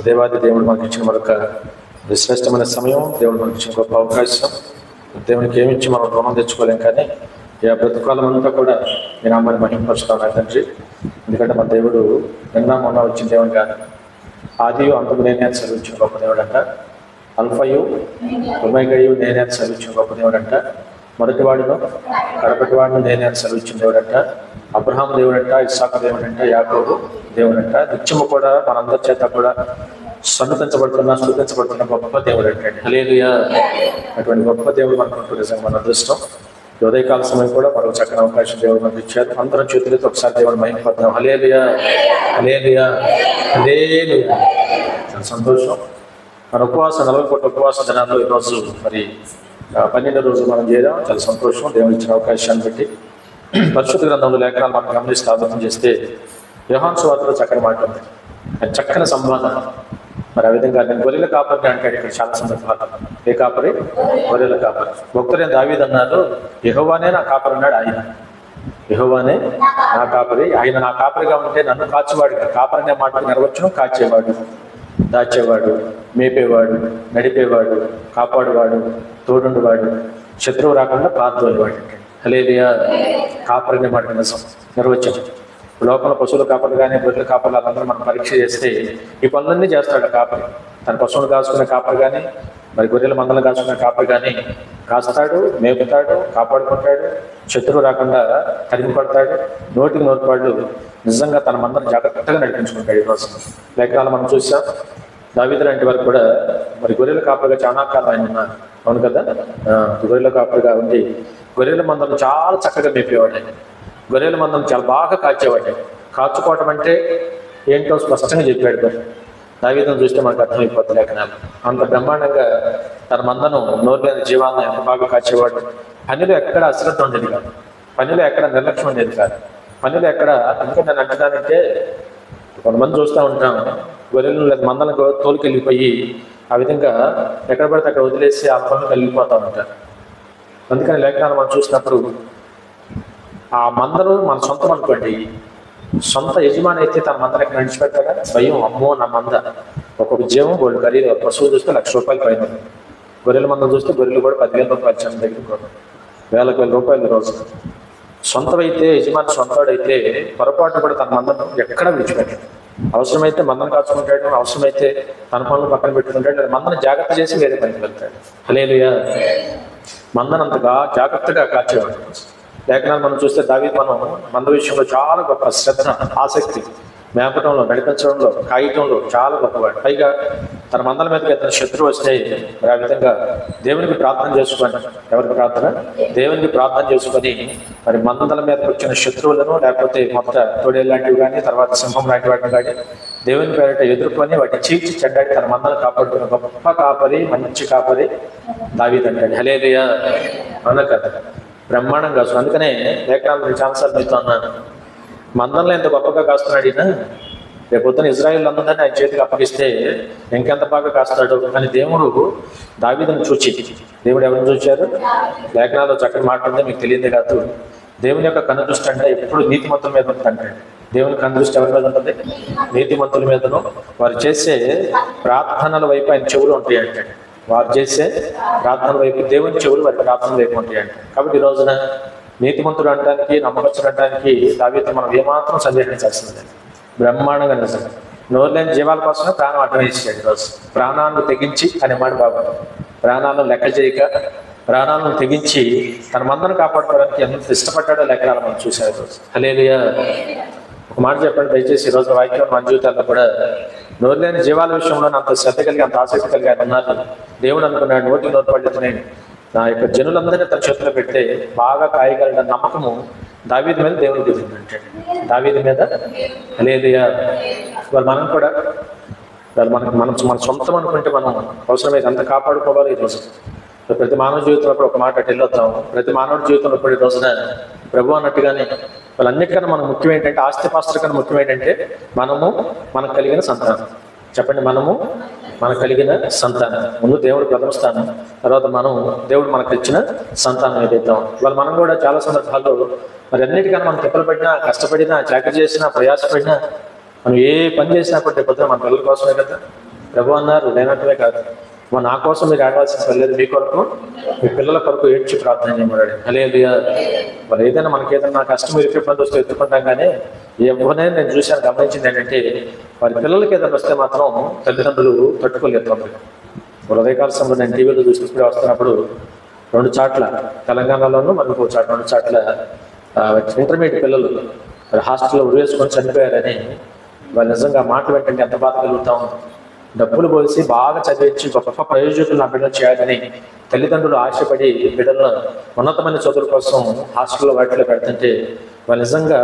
దేవాది దేవుడు మనకి ఇచ్చిన మరొక శ్రేష్టమైన సమయం, దేవుడు మనకి ఇచ్చిన గొప్ప అవకాశం. దేవునికి ఏమిచ్చి మనం రుణం తెచ్చుకోలేం, కానీ ఈ బ్రతుకాలం అంతా కూడా నేను అమ్మని మహిమపరుస్తాను తండ్రి. ఎందుకంటే మన దేవుడు నిన్న మొన్న వచ్చిన దేవుడు కాదు, ఆదియు అంతకు నేనే చదివించిన గొప్ప దేవుడు అంట. అల్ఫయు ఒమేగయు నేనే చదివించిన గొప్ప దేవుడు అంట. మొదటివాడును కడపటివాడును నేనే చదివించిన దేవుడు అంట. అబ్రహాం దేవుడంట, ఇస్సాకు దేవుడంట, యాకోబు దేవుడంట. నిత్యము కూడా మనందరి చేత కూడా స్తుతించబడుతున్న గొప్ప దేవుడు అంటే హల్లెలూయా. అటువంటి గొప్ప దేవుడు మనకు ఉంటుంది. నిజంగా మన అదృష్టం. ఉదయకాల సమయం కూడా మరొక చక్కని అవకాశం దేవుడు మనకు ఇచ్చారు. అందరం చేతులతో ఒకసారి దేవుడు మహిమపడతాం. హల్లెలూయా, హల్లెలూయా, హల్లెలూయా. చాలా సంతోషం. మన ఉపవాస 40 పూట్ల ఉపవాస దినాల్లో ఈరోజు మరి 12వ రోజు మనం చేయడం చాలా సంతోషం. దేవుడు ఇచ్చిన అవకాశాన్ని బట్టి పరిశుద్ధ గ్రంథంలో లేఖనాలు మనం గమనిస్తూ ఆలోచన చేస్తే యోహాను సువార్తలో చక్కని మాట ఉంది, చక్కని సంబంధం. మరి ఆ విధంగా నేను గొర్రెల కాపరిని అంటాడు ఇక్కడ చాలా సందర్భాలు. ఏ కాపరి? గొర్రెల కాపరి. భక్తులైన దావీదు అన్నారు, యెహోవానే నా కాపరి అన్నాడు. ఆయన యెహోవానే నా కాపరి, ఆయన నా కాపరిగా ఉంటే నన్ను కాచేవాడు. కాపరి అనే మాటకు నెరవేర్చను, కాచేవాడు, దాచేవాడు, మేపేవాడు, నడిపేవాడు, కాపాడువాడు, తోడుండువాడు, శత్రువు రాకుండా ప్రార్థనవాడు. హల్లెలూయా. కాపరి అనే మాట నిజం, నిర్వచనం. లోపల పశువుల కాపర్లు కానీ గొర్రెల కాపర్లు అందరూ మనం పరీక్ష చేస్తే ఈ పనులన్నీ చేస్తాడు కాపరి. తన పశువులు కాసుకునే కాపరి కానీ మరి గొర్రెల మందలు కాసుకునే కాపరి కానీ కాస్తాడు, మేపుతాడు, కాపాడుకుంటాడు, శత్రువు రాకుండా తరిమి పడతాడు. నోటికి నోటిపాళ్ళు నిజంగా తన మందను జాగ్రత్తగా నడిపించుకుంటాడు. ఈరోజు లేఖనాలు మనం చూసాం. దావీదు లాంటి వారు కూడా మరి గొర్రెల కాపరిగా చాలా కాలం ఆయన ఉన్నారు. అవును కదా. గొర్రెల కాపరిగా ఉండి గొర్రెల మందను చాలా చక్కగా మేపేవాడు. ఆయన గొర్రెల మందను చాలా బాగా కాచేవాడు. కాచుకోవటం అంటే ఏంటో స్పష్టంగా చెప్పాడు. దావీదును చూస్తే మనకు అర్థమైపోతుంది లేఖనాలు. అంత బ్రహ్మాండంగా తన మందను నోరులేని జీవాన్ని ఎంత బాగా కాచేవాడు. పనిలో ఎక్కడ అశ్రద్ధ ఉండేది కాదు, పనిలో ఎక్కడ నిర్లక్ష్యం ఉండేది కాదు, పనిలో ఎక్కడ. అందుకే నేను అంటున్నానంటే కొంతమంది చూస్తూ ఉంటాం, గొర్రెలు లేదా మందలకు తోలుకెళ్ళిపోయి ఆ విధంగా ఎక్కడ పడితే అక్కడ వదిలేసి ఆ పనులు వెళ్ళిపోతూ ఉంటారు. అందుకని లేఖనాలు మనం చూసినప్పుడు ఆ మందను మన సొంతం అనుకోండి, సొంత యజమాని అయితే తన మందరికి నడిచిపెట్టాడా భయం. అమ్మో నా మంద, ఒక్కొక్క జీవం గోల్డ్ ఖరీదు. పశువులు చూస్తే ₹1,00,000 పైన, గొర్రెల మందం చూస్తే గొర్రెలు కూడా ₹10,000 చిన్న దగ్గర ₹1,000 రోజు. సొంతమైతే యజమాని సొంతవాడైతే పొరపాటు కూడా తన మందను ఎక్కడ విడిచిపెట్టాడు. అవసరమైతే మందను కాచుకుంటాడు, అవసరమైతే తన పనులు పక్కన పెట్టుకుంటాడు, లేదా మందను జాగ్రత్త చేసి వేరే పనికి వెళ్తాడు. హల్లెలూయా. మందను అంతగా జాగ్రత్తగా కాచేవాడు. లేఖనాలు మనం చూస్తే దావీదు మనం మంద విషయంలో చాలా గొప్ప శ్రద్ధ, ఆసక్తి, మేపటంలో, నడిపించడంలో, కాయటంలో చాలా గొప్పవాడు. పైగా తన మందల మీదకి ఏదైనా శత్రువు వస్తే ఆ విధంగా దేవునికి ప్రార్థన చేసుకొని, ఎవరికి ప్రార్థన? దేవునికి ప్రార్థన చేసుకొని మరి మందల మీదకి వచ్చిన శత్రువులను, లేకపోతే మొదట తోడేలు లాంటివి కానీ, తర్వాత సింహం లాంటి వాటిని కానీ దేవుని పేరిట ఎదుర్కొని వాటిని చీల్చి చెడ్డాడి తన మందలు కాపాడుకున్న గొప్ప కాపరి, మంచి కాపరి దావీదు అంటాడు. హల్లెలూయా. అవునా కదా. బ్రహ్మాండంగా కాదు. అందుకనే లేఖనాలు నేను చాలాసార్లు మీతో అన్నాను, మందల్లో ఎంత గొప్పగా కాస్తున్నాడు ఈయన, రేపొద్దున ఇజ్రాయిల్ అందరినీ ఆయన చేతికి అప్పగిస్తే ఇంకెంత బాగా కాస్తాడు. కానీ దేవుడు దావీదును చూచి, దేవుడు ఎవరిని చూచారు? లేఖనాల్లో చక్కని మాట ఉంటే మీకు తెలియదే కాదు. దేవుని యొక్క కనుదృష్టి అంటే ఎప్పుడు నీతిమంతుల మీద ఉంటుంది. దేవుని కనుదృష్టి ఎవరి మీద ఉంటుంది? నీతిమంతుల మీదను. వారు చేసే ప్రార్థనల వైపు ఆయన చెవులు ఉంటాయి అంటాడు. వారు చేసే ప్రార్థనల వైపు దేవుని చెవులు వారి ప్రార్థనల వైపు ఉంటాయి అంట. కాబట్టి ఈ రోజున నీతిమంతుడు అనడానికి, నమ్మకస్తుడు అనడానికి దావీదు మనం ఏమాత్రం సందేహించాల్సిందే. బ్రహ్మాండంగా నిజంగా నోరు లేని జీవాల కోసమే ప్రాణం అడ్డం వేసాడు. ఈరోజు ప్రాణాలను తెగించి అనే మాట బాబు, ప్రాణాలను లెక్క చేయక ప్రాణాలను తెగించి తన మందను కాపాడుకోవడానికి ఎంత ఇష్టపడ్డాడో లేఖనాలు మనం చూసారు ఈరోజు. హల్లెలూయా. ఒక మాట చెప్పండి దయచేసి, ఈరోజు వాక్యం మన జీవితాల్లో కూడా నోరు లేని జీవాల విషయంలో అంత శ్రద్ధ కలిగి, అంత ఆసక్తి కలిగి ఆయన ఉన్నారు. దేవుడు అనుకున్నాడు, నోటి నోటిపడితే నా యొక్క జనులందరినీ తన చేతిలో పెడితే బాగా కాయగలడన్న నమ్మకము దావీదు మీద దేవుడు కుదిరిందంటాడు. దావీదు మీద. హల్లెలూయా. వాళ్ళు మనం కూడా మన సొంతం అనుకుంటే మనం అవసరమైతే అంత కాపాడుకోవాలి. ఈరోజు ప్రతి మానవ జీవితంలో ఒక మాట వెళ్ళొద్దాం. ప్రతి మానవుడి జీవితంలో కూడా ఈ రోజున ప్రభు అన్నట్టుగానే వాళ్ళన్నిటికన్నా మనకు ముఖ్యం ఏంటంటే, ఆస్తిపాస్తుల కన్నా ముఖ్యం ఏంటంటే మనకు కలిగిన సంతానం. చెప్పండి, మనకు కలిగిన సంతానం. ముందు దేవుడు ప్రథమ స్థానం, తర్వాత దేవుడు మనకు ఇచ్చిన సంతానం ఏదైతే వాళ్ళు మనం కూడా చాలా సందర్భాల్లో మరి అన్నిటికన్నా మనం తిప్పలు పడినా, కష్టపడినా, చాకరీ చేసినా, ప్రయాసపడినా మనం ఏ పని చేసినా కూడా రేపొద్దున మన పిల్లల కోసమే కదా. ప్రభు అన్నారు, లేనట్టువే కాదు, నా కోసం మీరు ఆడవలసిన పని లేదు, మీ కొరకు మీ పిల్లల కొరకు ఏడ్చి ప్రార్థన చేయమన్నాడు. హల్లెలూయా. మరి ఏదైనా మనకి ఏదైనా కష్టం ఇరుకు ఇబ్బంది వస్తే ఎత్తుకుంటాం, కానీ ఎవరైనా నేను చూశాను, గమనించింది ఏంటంటే వారి పిల్లలకి ఏదైనా వస్తే మాత్రం తల్లిదండ్రులు తట్టుకోలేరు తొందరగా. ఉదయకాల సమయంలో నేను టీవీలో చూసి వస్తున్నప్పుడు 2 చోట్ల తెలంగాణలోనూ మనకు 2 చోట్ల ఇంటర్మీడియట్ పిల్లలు హాస్టల్లో ఉరివేసుకొని చనిపోయారని వాళ్ళు నిజంగా మాటలు ఏంటంటే ఎంత బాధ కలుగుతా ఉంది. డబ్బులు పోసి బాగా చదివించి గొప్ప ప్రయోజకులు నా బిడ్డలు చేయాలని తల్లిదండ్రులు ఆశపడి బిడ్డలను ఉన్నతమైన చదువుల కోసం హాస్టల్లో వాటిలో పెడుతుంటే వాళ్ళు నిజంగా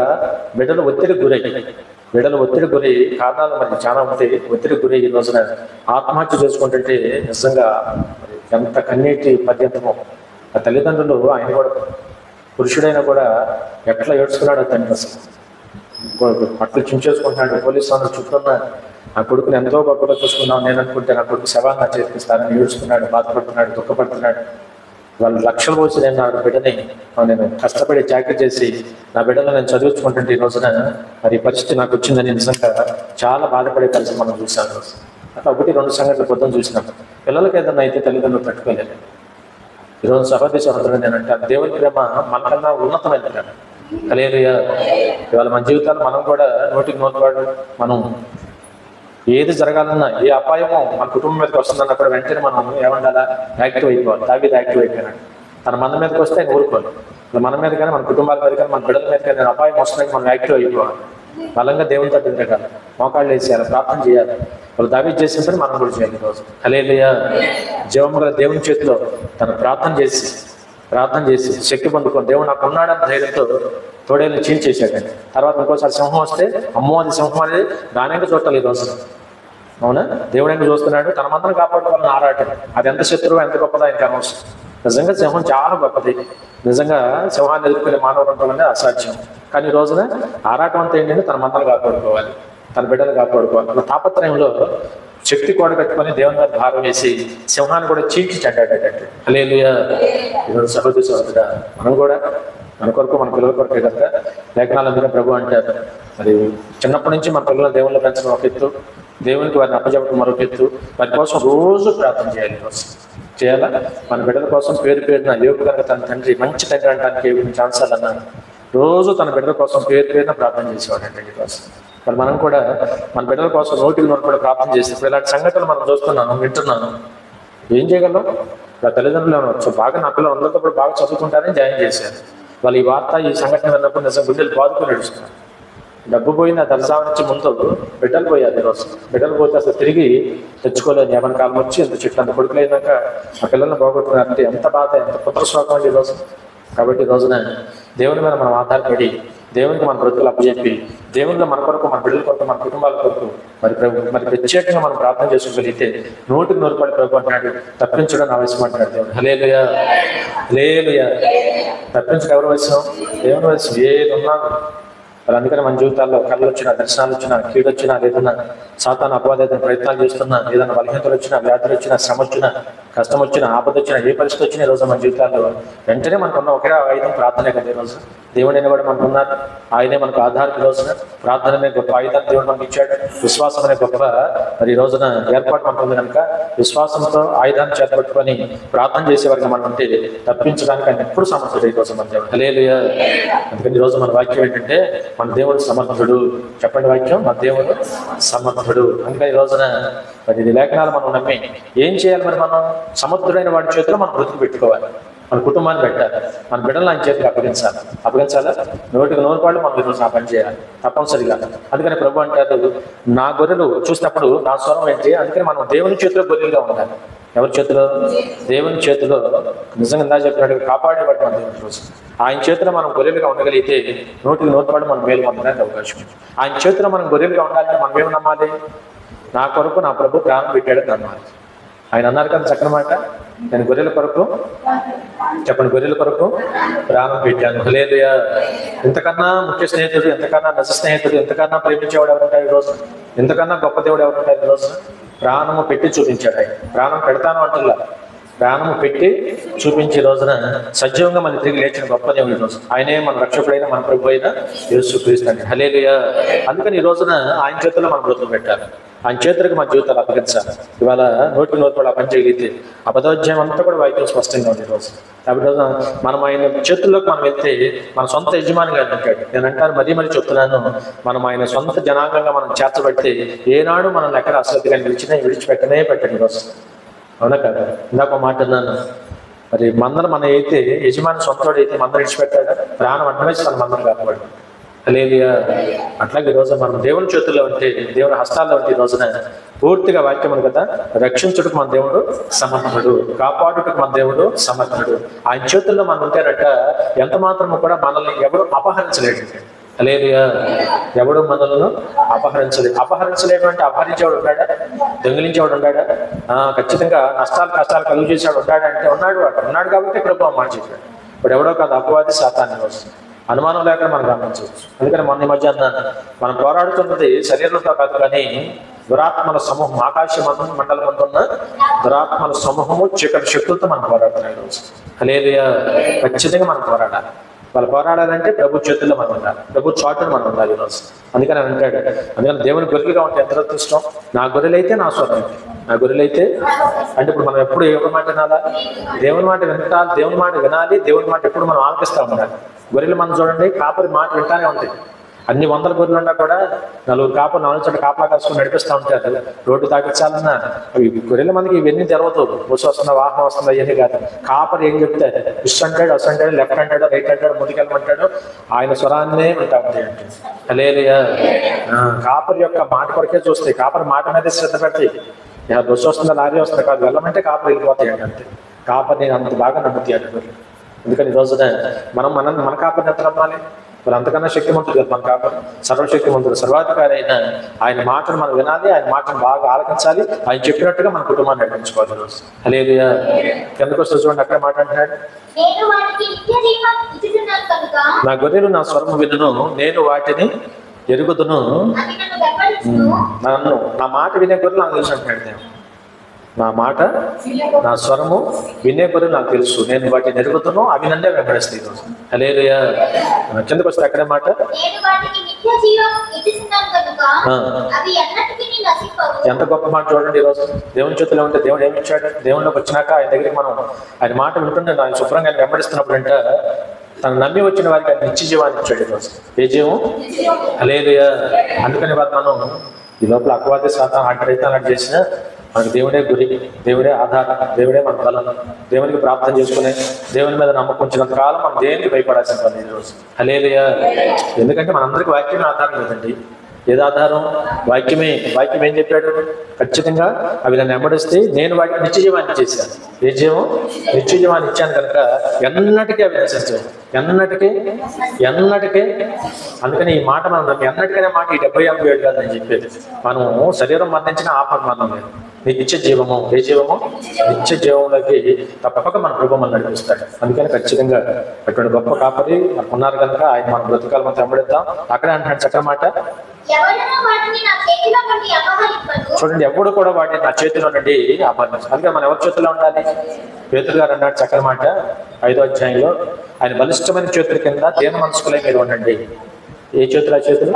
బిడ్డలు ఒత్తిడికి గురై కారణాలు మనకి చాలా ఉంటాయి. ఒత్తిడికి గురై ఈ రోజున ఆత్మహత్య చేసుకుంటుంటే నిజంగా ఎంత కన్నీటి పర్యంతమో. ఆ తల్లిదండ్రులు, ఆయన కూడా పురుషుడైనా కూడా ఎట్లా ఏడ్చుకున్నాడు తండ్రి, అసలు పట్లు చించేసుకుంటున్నాడు. పోలీసు అందరూ చుట్టూన్న నా కొడుకుని ఎంతో గొప్పగా చూసుకున్నాను నేను అనుకుంటే నా కొడుకు శవాన్ని చేర్పిస్తానని ఏడుచుకున్నాడు, బాధపడుతున్నాడు, దుఃఖపడుతున్నాడు. వాళ్ళు లక్షలు పోసి నేను నా బిడ్డని నేను కష్టపడి చాకరీ చేసి నా బిడ్డను నేను చదివించుకుంటుంటే ఈ రోజున మరి పరిస్థితి నాకు వచ్చిందని నిజంగా చాలా బాధపడే పరిస్థితి మనం చూసాను. అట్లా 1-2 సంఘటనలు పొద్దున చూసినాం. పిల్లలకి ఏదన్నా అయితే తల్లిదండ్రులు తట్టుకోలేదు. ఈరోజు సహోదరి సహోదరుడు నేనంటే దేవుని ప్రేమ మనకన్నా ఉన్నతమైన ప్రేమ. హల్లెలూయా. ఇవాళ మన జీవితాలు మనం కూడా నోటికి నోటివాడు, మనం ఏది జరగాలన్నా, ఏ అపాయమో మన కుటుంబం మీదకి వస్తుందన్నా కూడా వెంటనే మనం ఏమండాలా, యాక్టివ్ అయిపోవాలి. దావీదు యాక్టివ్ అయిపోయినాడు. తన మన మీదకి వస్తే ఆయన ఊరుకోవాలి. మన మీద కానీ, మన కుటుంబాల మీద కానీ, మన బిడ్డల మీద కానీ అపాయం వస్తున్నాయి, మనం యాక్టివ్ అయిపోవాలి. బలంగా దేవుని తట్టు తిరగాలి, మోకాళ్ళు వేసేయాలి, ప్రార్థన చేయాలి. వాళ్ళు దావీదు చేసిన పని మనం కూడా చేయాలి. ఈరోజు హల్లెలూయా. జీవము గల దేవుని చేతిలో తను ప్రార్థన చేసి శక్తి పొందుకొని దేవుడు నాకు ఉన్నాడని ధైర్యంతో తోడేళ్ళు చీల్చేసాడండి. తర్వాత ఇంకోసారి సింహం వస్తే అమ్మో అది సింహం అనేది దానికి చూడాలి. ఈరోజు అవునా, దేవుడు ఎందుకు చూస్తున్నాడు, తన మందరం కాపాడుకోవాలని ఆరాటం. అది ఎంత శత్రువు ఎంత గొప్పదో ఆయనకి అనవసరం. నిజంగా సింహం చాలా గొప్పది. నిజంగా సింహాన్ని ఎదుర్కొనే మానవుడు అనేది అసాధ్యం. కానీ ఈ రోజున ఆరాటం అంతా ఏంటంటే తన మందరం కాపాడుకోవాలి, తన బిడ్డలు కాపాడుకోవాలి. మన తాపత్రయంలో శక్తి కూడా కట్టుకొని దేవుని మీద భారం వేసి సింహాన్ని కూడా చీల్చి చెడ్డాడేటట్టు. హల్లెలూయా. ఈరోజు సహోదరి సహోదరుడా, మనం కూడా మన కొరకు మన పిల్లల కొరకే కనుక లేఖనాలు అందులో ప్రభు అంటారు, మరి చిన్నప్పటి నుంచి మన పిల్లల దేవుళ్ళు పెంచడం ఒక ఎత్తు, దేవునికి వారిని అప్పచెప్పడం మరొక ఎత్తు. వారి కోసం రోజు ప్రార్థన చేయాలా. మన బిడ్డల కోసం పేరున యోగు కనుక తన తండ్రి మంచి తండ్రి అనడానికి ఛాన్సాలు అన్నాను. రోజు తన బిడ్డల కోసం పేరున ప్రార్థన చేసేవాడు అండి కోసం. మరి మనం కూడా మన బిడ్డల కోసం నోటికి కూడా ప్రార్థన చేసినప్పుడు ఇలాంటి సంఘటనలు మనం చూస్తున్నాను, వింటున్నాను. ఏం చేయగలం? నా తల్లిదండ్రులు ఏమనొచ్చు, బాగా నా పిల్లలు అందరితో కూడా బాగా చదువుకుంటారని జాయిన్ చేశారు. వాళ్ళు ఈ వార్త ఈ సంఘటన విన్నప్పుడు నిజం గుండెలు బాదుకుని నడుస్తున్నారు. డబ్బు పోయింది, ఆ దర్శనం నుంచి ముందు బిడ్డలు పోయారు. ఈరోజు బిడ్డలు పోతే అసలు తిరిగి తెచ్చుకోలేదు. ఎవరి కాలం వచ్చి ఎంత చెట్లు అంత కొడుకులు అయినాక ఆ పిల్లల్ని పోగొట్టుకున్నారంటే ఎంత బాధ, ఎంత పుత్రశోకం అండి ఈరోజు. కాబట్టి ఈ రోజున దేవుని మీద మనం ఆధారపడి దేవునికి మన బ్రతుకులు అప్పచెప్పి దేవునిలో మన కొరకు, మన బిడ్డల కొరకు, మన కుటుంబాల కొరకు మరి ప్రత్యేకంగా మనం ప్రార్థన చేసుకోగలిగితే 100కి 100 ప్రభు అంటున్నాడు, తప్పించడం ఆవశ్యం అంటున్నాడు దేవుడు. హల్లెలూయా. హల్లెలూయా. తప్పించడం ఎవరి వయసు? దేవుని వయసు. ఏది ఉన్నాను మరి అందుకని మన జీవితాల్లో కళ్ళు వచ్చినా, దర్శనాలు వచ్చినా, కీడు వచ్చినా, లేదన్నా సాతాను అపవాద ప్రయత్నాలు చేస్తున్నా, ఏదైనా బలహీనతలు వచ్చినా, వ్యాధులు వచ్చినా, శ్రమ వచ్చినా, కష్టం వచ్చినా, ఆపద వచ్చినా, ఏ పరిస్థితి వచ్చినా ఈరోజు మన జీవితాల్లో వెంటనే మనకున్న ఒకే ఆయుధం ప్రార్థనే కదా. ఈరోజు దేవుడైన కూడా మనకున్నారు, ఆయనే మనకు ఆధారం. ఈ రోజున ప్రార్థన అనే గొప్ప ఆయుధాన్ని దేవుడు మనకి ఇచ్చాడు. విశ్వాసం అనే గొప్ప మరి ఈ రోజున ఏర్పాటు మనకు ఉంది కనుక విశ్వాసంతో ఆయుధాన్ని చేతపట్టుకొని ప్రార్థన చేసేవారిగా మనం ఉంటే తప్పించడానికి ఆయన ఎప్పుడు సమర్థుడు ఈ రోజు మన దేవుడు. హల్లెలూయా. అందుకని ఈరోజు మన వాక్యం ఏంటంటే మన దేవుడు సమర్థుడు. చెప్పండి వాక్యం, మన దేవుడు సమర్థుడు. అందుకని ఈ రోజున మరి ఇది లేఖనాలు మనం నమ్మి ఏం చేయాలి? మరి మనం సమర్థుడైన వాడి చేతిలో మనం బ్రతుకు పెట్టుకోవాలి, మన కుటుంబాన్ని పెట్టాలి, మన బిడ్డలు ఆయన చేతికి అప్పగించాలా. 100కి 100 మనం ఈరోజు ఆ పని చేయాలి తప్పనిసరిగా. అందుకని ప్రభు అంటారు, నా గొర్రెలు చూసినప్పుడు నా స్వరం ఏంటి? అందుకని మనం దేవుని చేతిలో గొర్రెలుగా ఉండాలి. ఎవరి చేతిలో? దేవుని చేతిలో. నిజంగా ఇందా చెప్పినట్టుగా కాపాడేవాడు మన దేవుని రోజు. ఆయన చేతిలో మనం గొర్రెలుగా ఉండగలిగితే 100కి 100 మనం మేలు పొందడానికి అవకాశం ఉంది. ఆయన చేతిలో మనం గొర్రెలుగా ఉండాలంటే మనం ఏమి నమ్మాలి? నా కొరకు నా ప్రభు ప్రాణం పెట్టాడు నమ్మాలి. ఆయన అన్నారు కదా చక్కని మాట, నేను గొర్రెల కొరకు, చెప్పండి, గొర్రెల కొరకు ప్రాణం పెట్టాను. హల్లెలూయా. ఇంతకన్నా ముఖ్య స్నేహితుడు, ఎంతకన్నా నిజ స్నేహితుడు, ఎంతకన్నా ప్రేమించేవాడు ఎవరుంటారు ఈరోజు? ఎంతకన్నా గొప్ప దేవుడు ఎవరుంటారు ఈరోజు? ప్రాణము పెట్టి చూపించాడు ఆయన. ప్రాణం పెడతాను అంటున్నా, ప్రాణము పెట్టి చూపించే రోజున సజీవంగా మన తిరిగి లేచిన గొప్ప దేవుడు ఈ రోజు. ఆయనే మన రక్షకుడైన మన ప్రభు అయిన యేసుక్రీస్తు అండి. హల్లెలూయా. అందుకని ఈ రోజున ఆయన చేతుల్లో మనం బ్రతుకు పెట్టాలి, ఆయన చేతులకు మన జీవితాలు అప్పగించాలి. ఇవాళ నోటి కూడా పని చేయగలిగితే అబద్ధోధ్యాయం అంతా కూడా వాయిద్యం స్పష్టంగా ఉంది ఈరోజు. కాబట్టి మనం ఆయన చేతుల్లోకి మనం వెళ్తే మన సొంత యజమానిగా ఉంటాడు. నేను అంటాను, మరీ చెప్తున్నాను, మనం ఆయన సొంత జనాంగంగా మనం చేర్చబడితే ఏనాడు మనం ఎక్కడ అశ్రద్ధగా విడిచిపెట్టనే పెట్టండి ఈరోజు. అవునా కదా? ఇందాక మాట అన్నాను, మరి మందరం మన అయితే యజమాని సొంతోడు అయితే మందరం విడిచిపెట్టాడు, ప్రాణం అడ్డమేసి తన మందరం కాపాడు. హల్లెలూయా. అట్లాగే ఈరోజు మనం దేవుని చేతుల్లో ఉంటే, దేవుని హస్తాల్లో ఉంటే ఈ రోజున పూర్తిగా వాక్యం కదా, రక్షించుటకు మన దేవుడు సమర్థుడు, కాపాడుటకు మన దేవుడు సమర్థుడు. ఆయన చేతుల్లో మనం ఉంటారట, ఎంత మాత్రము కూడా మనల్ని ఎవరు అపహరించలేడు. హల్లెలూయా. ఎవడు మనలను అపహరించలేడు అంటే అపహరించేవాడు ఉన్నాడా? దొంగిలించేవాడు ఉన్నాడా? ఖచ్చితంగా కష్టాలు కలుగు చేసేవాడు ఉన్నాడంటే ఉన్నాడు కాబట్టి ప్రభు మాట చెప్పాడు. ఇప్పుడు ఎవడో కాదు, అపవాది సాతాను వస్తుంది, అనుమానం లేకుండా మనం గమనించవచ్చు. అందుకని మొన్న ఈ మధ్య అన్నాను, మనం పోరాడుతున్నది శరీరంతో కాదు కానీ దురాత్మల సమూహం, ఆకాశ మండలం ఉన్న దురాత్మల సమూహము చీకటి శక్తులతో మనం పోరాడుతున్నాం ఈరోజు. హల్లెలూయా. ఖచ్చితంగా మనం పోరాడాలి. వాళ్ళు పోరాడాలంటే ప్రభు చేతుల్లో మనం ఉండాలి, ప్రభు చాటును మనం ఉండాలి ఈరోజు. అందుకని అంటాడు, అందుకని దేవుని గొర్రెలుగా ఉంటే ఎంత అదృష్టం. నా గొర్రెలైతే నా స్వరం, నా గొర్రెలైతే అంటే ఇప్పుడు మనం ఎప్పుడు ఎవరి మాట వినాలా? దేవుని మాట వినాలి, దేవుని మాట వినాలి, దేవుని మాట ఎప్పుడు మనం ఆలకిస్తూ ఉండాలి. గొర్రెలు మనం చూడండి, కాపరి మాట వింటానే ఉంటాయి. అన్ని వందల గొర్రెలు ఉన్నా కూడా నలుగురు కాపలు 4 చోట్ల కాపలా కలుసుకుని నడిపిస్తూ ఉంటారు. రోడ్డు తాగించాలన్నా గొర్రెల మందికి ఇవన్నీ తెరవదు, బస్సు వస్తుందా, వాహనం వస్తుందా, ఇవన్నీ కాదు. కాపరి ఏం చెప్తాడు, ఇస్ట్ అంటాడు, అస్ అంటాడు, లెఫ్ట్ అంటాడు, రైట్ అంటాడు, ముందుకెళ్ళమంటాడు, ఆయన స్వరాన్నే ఉంటా ఉంటాయి అంటే. హల్లెలూయా. కాపరి యొక్క మాట కొరకే చూస్తాయి, కాపరి మాట మీద శ్రద్ధ పెడతాయి. బస్సు వస్తుందా, లారీ వస్తుందా కాదు, వెళ్ళమంటే కాపరి వెళ్ళిపోతాయి అంటే. కాపరి నేను అంత బాగా నమ్ముతాయి అంటే. అందుకని ఈ రోజున మన కాపరిని ఎంత నమ్మాలి? మరి అంతకన్నా శక్తిమంతుడు కదా మన కాపరి, సర్వశక్తిమంతుడు, సర్వాధికారి అయిన ఆయన మాటను మనం వినాలి, ఆయన మాటను బాగా ఆలకించాలి, ఆయన చెప్పినట్టుగా మన కుటుంబాన్ని నడిపించుకోవాలి ఈరోజు. హల్లెలూయా. కిందకు వస్తే చూడండి, అక్కడ మాట అంటున్నాడు, నా గొర్రెలు నా స్వరము వినును, నేను వాటిని ఎరుగుదును, నా మాట వినే గొర్రెలు నాకు తెలుసు అంటున్నాడు దేవుడు. నా మాట, నా స్వరము వినే గొర్రెలు నాకు తెలుసు, నేను వాటిని ఎరుగుతాను, అవి నన్నే వెంబడిస్తాయి ఈరోజు. హల్లెలూయా. కిందకు వస్తే అక్కడే మాట, ఎంత గొప్ప మాట చూడండి ఈరోజు. దేవుని చేతిలో ఉంటే దేవుడు ఏమి ఇచ్చాడు? దేవుళ్ళకి వచ్చినాక ఆయన దగ్గరికి మనం ఆయన మాట వింటుండే ఆయన శుభ్రంగా ఆయన వెంబడిస్తున్నప్పుడు అంటే తను నమ్మి వచ్చిన వారికి ఆయన నిత్య జీవాన్ని ఇచ్చాడు ఈరోజు. ఏ జీవం? హల్లెలూయా. అందుకని మనం ఈ లోపల అపవాది సాతాను అక్కడైతే అలాంటి చేసినా మనకు దేవుడే గురి, దేవుడే ఆధారం, దేవుడే మన బలం. దేవునికి ప్రార్థన చేసుకునే, దేవుని మీద నమ్మకం ఉంచినంత కాలం మనం దేనికి భయపడాల్సిన పని ఈరోజు. హల్లెలూయా. ఎందుకంటే మనందరికీ వాక్యమే ఆధారం లేదండి. ఏది ఆధారం? వాక్యమే. వాక్యం ఏం చెప్పాడు? ఖచ్చితంగా అవి నన్ను వెంబడిస్తే నేను వాటికి నిత్య జీవాన్ని ఇచ్చేసాను. ఏ జీవం? నిత్య జీవాన్ని ఇచ్చాను కనుక ఎన్నటికీ అవి నశించాయి, ఎన్నటికే. అందుకని ఈ మాట మనం ఎన్నటికైనా మాట ఈ 70-80 ఏళ్ళు కాదని చెప్పేది. మనము శరీరం మరణించిన ఆపద మరణం లేదు, నిత్య జీవము. ఏ జీవము? నిత్య జీవంలోకి తప్పక మన ప్రభు మనం నడిపిస్తాడు. అందుకని ఖచ్చితంగా అటువంటి గొప్ప కాపరి మనకు ఉన్నారు కనుక ఆయన మన బ్రతుకాలు మనం వెంబడిద్దాం. అక్కడే అంటున్నాడు చక్కటి మాట, చూడండి, ఎవడు కూడా వాటిని నా చేతిలో నుండి అపహరించాలి. అందుకే మనం ఎవరి చేతిలో ఉండాలి? పేతురు గారు అన్నాడు చక్కటి మాట 5వ అధ్యాయంలో, ఆయన బలిష్టమైన చేతుల కింద దేన మనసుకులే మీరు ఉండండి. ఏ చేతులు? ఆ చేతులు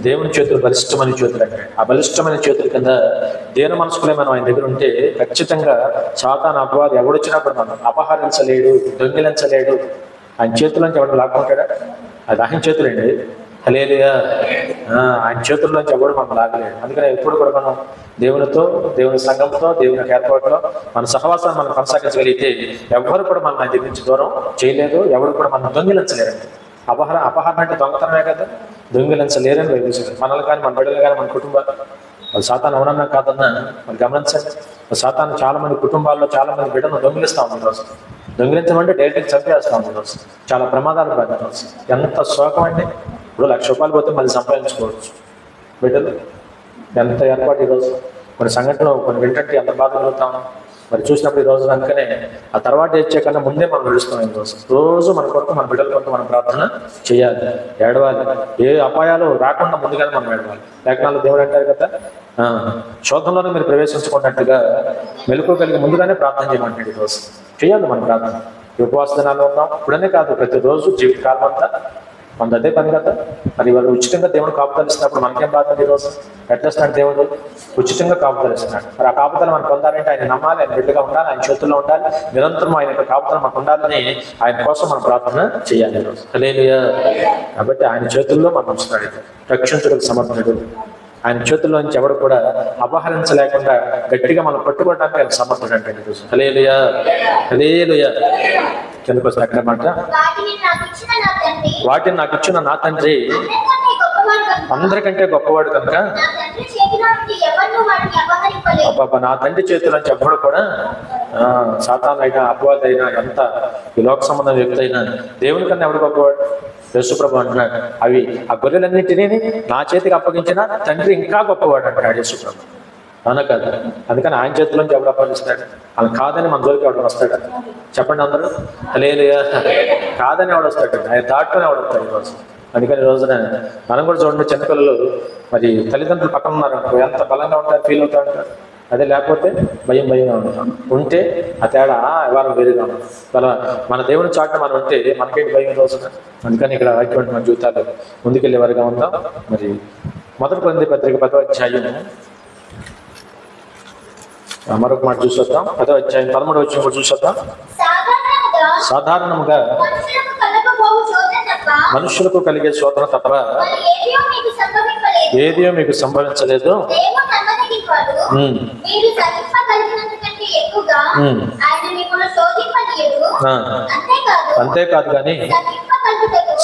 దేవుని చేతులు, బలిష్టమైన చేతులు అంటే. ఆ బలిష్టమైన చేతుల కింద దేన మనసుకులే మనం ఆయన దగ్గర ఉంటే ఖచ్చితంగా సాతాను అపవాది ఎవడొచ్చినప్పుడు మనం అపహరించలేడు, దొంగిలించలేడు. ఆయన చేతుల్లోంచి ఎవడు లాక్కుంటాడా? అది ఆయన చేతులండి. హల్లెలూయా. ఆయన చేతుల్లోంచి ఎవడు మనం లాగలేడు. అందుకని ఎప్పుడు కూడా మనం దేవునితో, దేవుని సంఘంతో, దేవుని ఏర్పాటులో మన సహవాసాన్ని మనం కొనసాగించగలిగితే ఎవరు కూడా మన దగ్గర నుంచి దూరం చేయలేదు, ఎవరు కూడా మనం దొంగిలించలేరండి. అపహరణ అంటే దొంగతనమే కదా, దొంగిలించలేరని వైద్యులు. మనల్ని కానీ, మన బిడ్డలు కానీ, మన కుటుంబాలు వాళ్ళు సాతాను అవునన్నా కాదన్నా మనం గమనించండి. సాతాను చాలా మంది కుటుంబాల్లో చాలా మంది బిడ్డలను దొంగిలిస్తూ ఉంది ఈరోజు. దొంగిలించమంటే డైరెక్ట్గా చంపేస్తూ ఉంది ఈరోజు. చాలా ప్రమాదాలు పడ్డారు ఈరోజు. ఎంత శోకం అండి. ఇప్పుడు 1,00,000 రూపాయలు పోతే మళ్ళీ సంపాదించుకోవచ్చు. బిడ్డలు ఎంత ఏర్పాటు ఈరోజు. కొన్ని సంఘటనలు కొన్ని వింటే ఎంత బాధ కలుగుతాము. మరి చూసినప్పుడు ఈ రోజు అందుకనే ఆ తర్వాత ఇచ్చే కన్నా ముందే మనం నడుస్తాం. ఈ రోజు మన కొరకు మన బిడ్డల కొరకు మనం ప్రార్థన చేయాలి, ఏడవాలి. ఏ అపాయాలు రాకుండా ముందుగానే మనం ఏడవాలి. లేఖనాలు దేవుడు అంటారు కదా, శోధంలోనే మీరు ప్రవేశించుకున్నట్టుగా మెలకు కలిగి ముందుగానే ప్రార్థన చేయమంటాడు. ఈరోజు చేయాలి మన ప్రార్థన. ఉపవాస దినాల్లో ఉన్నాం ఇప్పుడనే కాదు, ప్రతిరోజు జీవితకాలం అంతా మనది అదే పని కదా. మరి వాళ్ళు ఉచితంగా దేవుడు కాపుదలు ఇస్తున్నప్పుడు మనకేం బాధ? ఈరోజు ఎట్లేస్తున్నాడు దేవుడు? ఉచితంగా కాపుదలు ఇస్తున్నాడు. మరి ఆ కాపుదలు మనం పొందాలంటే ఆయన నమ్మాలి, ఆయన బిడ్డగా ఉండాలి, ఆయన చేతుల్లో ఉండాలి, నిరంతరం ఆయన యొక్క కాపుదలు మనకు ఉండాలని ఆయన కోసం మనం ప్రార్థన చేయాలి ఈరోజు. హల్లెలూయా. కాబట్టి ఆయన చేతుల్లో మనం ఉంచుతాడు, రక్షించడానికి సమర్థుడు. ఆయన చేతుల్లో నుంచి ఎవడు కూడా అపహరించలేకుండా గట్టిగా మనం పట్టుకోవడానికి ఆయన సమర్థుడు అంటే ఈరోజు. హల్లెలూయా, హల్లెలూయా. కిందకు వస్తే అక్కడ మాట, వాటిని నాకు ఇచ్చిన నా తండ్రి అందరికంటే గొప్పవాడు కనుక నా తండ్రి చేతుల నుంచి ఎవ్వడు కూడా సాతాను అయినా అపవాది అయినా ఎంత ఈ లోక సంబంధం వ్యక్తి అయినా దేవుని కన్నా ఎవడు గొప్పవాడు? యేసుప్రభు అంటున్నాడు, అవి ఆ గొర్రెలన్నింటినీ నా చేతికి అప్పగించిన తండ్రి ఇంకా గొప్పవాడు అంటాడు యేసుప్రభు. అవునా కదా? అందుకని ఆయన చేతిలోంచి ఎవడు అప్పగిస్తాడు? అలా కాదని మన జోలికి ఎవడు వస్తాడు? చెప్పండి అందరూ. హల్లెలూయా. కాదని ఎవడు వస్తాడు? ఆయన దాటుకొని ఎవడు వస్తాడు ఈరోజు. అందుకని ఈ రోజున మనం కూడా చూడండి, చిన్నపిల్లలు మరి తల్లిదండ్రులు పక్కన ఉన్నారనుకో ఎంత బలంగా ఉంటారు, ఫీల్ అవుతూ ఉంటారు. అదే లేకపోతే భయంగా ఉంటాం. ఉంటే ఆ తేడా వ్యవహారం వేరుగా ఉంటాం. మన దేవుని చాటున మనం ఉంటే మనకేంటి భయం రోజున. అందుకని ఇక్కడ అటువంటి మన జీవితాలు ముందుకెళ్ళే వారిగా ఉందాం. మరి మొదటి కొరింథీ పత్రిక 10వ అధ్యాయం మరొక మాట చూసొద్దాం. 10వ అధ్యాయం 13వ వచనం కూడా చూసొద్దాం. సాధారణంగా మనుషులకు కలిగే శోధన తప్ప ఏదియో మీకు సంభవించలేదు. అంతేకాదు కానీ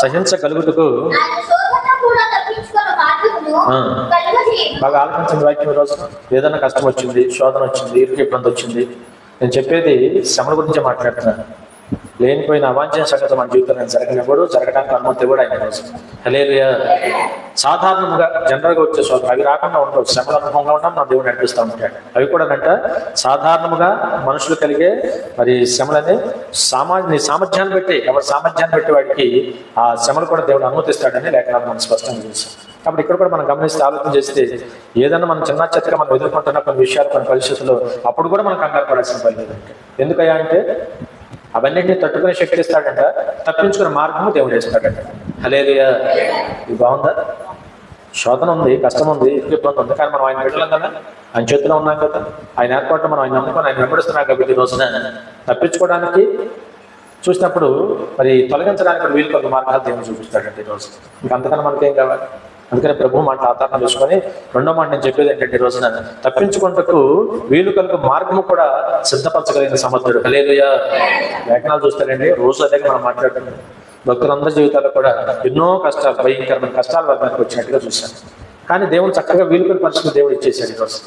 సహించగలుగుటకు బాగా ఆలోచించండి వాక్యం. రోజు ఏదైనా కష్టం వచ్చింది, శోధన వచ్చింది, ఇరుకు ఇబ్బంది వచ్చింది. నేను చెప్పేది శ్రమల గురించే మాట్లాడుతున్నాను. లేనిపోయిన అవాంఛనీయ సంగతి మన జీవితంలో జరగనివ్వడు, జరగడానికి అనుమతి ఇవ్వడు ఆయన రోజు. హల్లెలూయా. సాధారణంగా జనరల్గా వచ్చే శోధన అవి రాకుండా ఉండవు. శ్రమల అనుభవంగా ఉన్నాం, నా దేవుడు నడిపిస్తూ ఉంటాడు. అవి కూడా సాధారణంగా మనుషులు కలిగే మరి శ్రమలని సామర్థ్యాన్ని బట్టి, ఎవరి సామర్థ్యాన్ని బట్టి వాడికి ఆ శ్రమలు కూడా దేవుడు అనుమతిస్తాడని లేఖనాలు మనం స్పష్టంగా చూస్తాం. కాబట్టి ఇక్కడ కూడా మనం గమనిస్తే ఆలోచన చేస్తే ఏదైనా మనం చిన్న చెత్తగా మనం ఎదుర్కొంటున్న కొన్ని విషయాలు, కొన్ని పరిస్థితుల్లో అప్పుడు కూడా మనం కంగారు పడాల్సిన పని లేదంటే. ఎందుకయ్యా అంటే అవన్నింటినీ తట్టుకునే శక్తి ఇస్తాడంట, తప్పించుకునే మార్గము దేవుడు ఇస్తాడంట. హల్లెలూయా. ఇది బాగుందా? శోధన ఉంది, కష్టం ఉంది, ఇబ్బంది ఉంది, కానీ మనం ఆయన బిడ్డలం కదా, ఆయన చేతిలో ఉన్నాం కదా. ఆయన ఏర్పాటు మనం ఆయన నమ్ముకొని ఆయన వెంబడిస్తున్నాం కాబట్టి ఈ రోజున తప్పించుకోవడానికి చూసినప్పుడు మరి తొలగించడానికి వీలు కొన్ని మార్గాలు దేవుడు చూపిస్తాడంటే ఈరోజు. ఇంకా అంతకన్నా మనకేం కావాలి? అందుకని ప్రభు మాట ఆధారణ చూసుకొని రెండో మాట నేను చెప్పేది ఏంటంటే, ఈ రోజున తప్పించుకుంటూ వీలు కలుగు మార్గము కూడా సిద్ధపరచగలిగిన సమర్థుడు. హల్లెలూయా. లేఖనాలు చూస్తారండి, రోజు అదే మనం మాట్లాడుతున్నాం. భక్తులందరి జీవితాల్లో కూడా ఎన్నో కష్టాలు, భయంకరమైన కష్టాలు వర్గానికి వచ్చినట్టుగా చూశాను. కానీ దేవుడు చక్కగా వీలు కలుగు పరిస్థితులు దేవుడు ఇచ్చేసాడు. ఈరోజు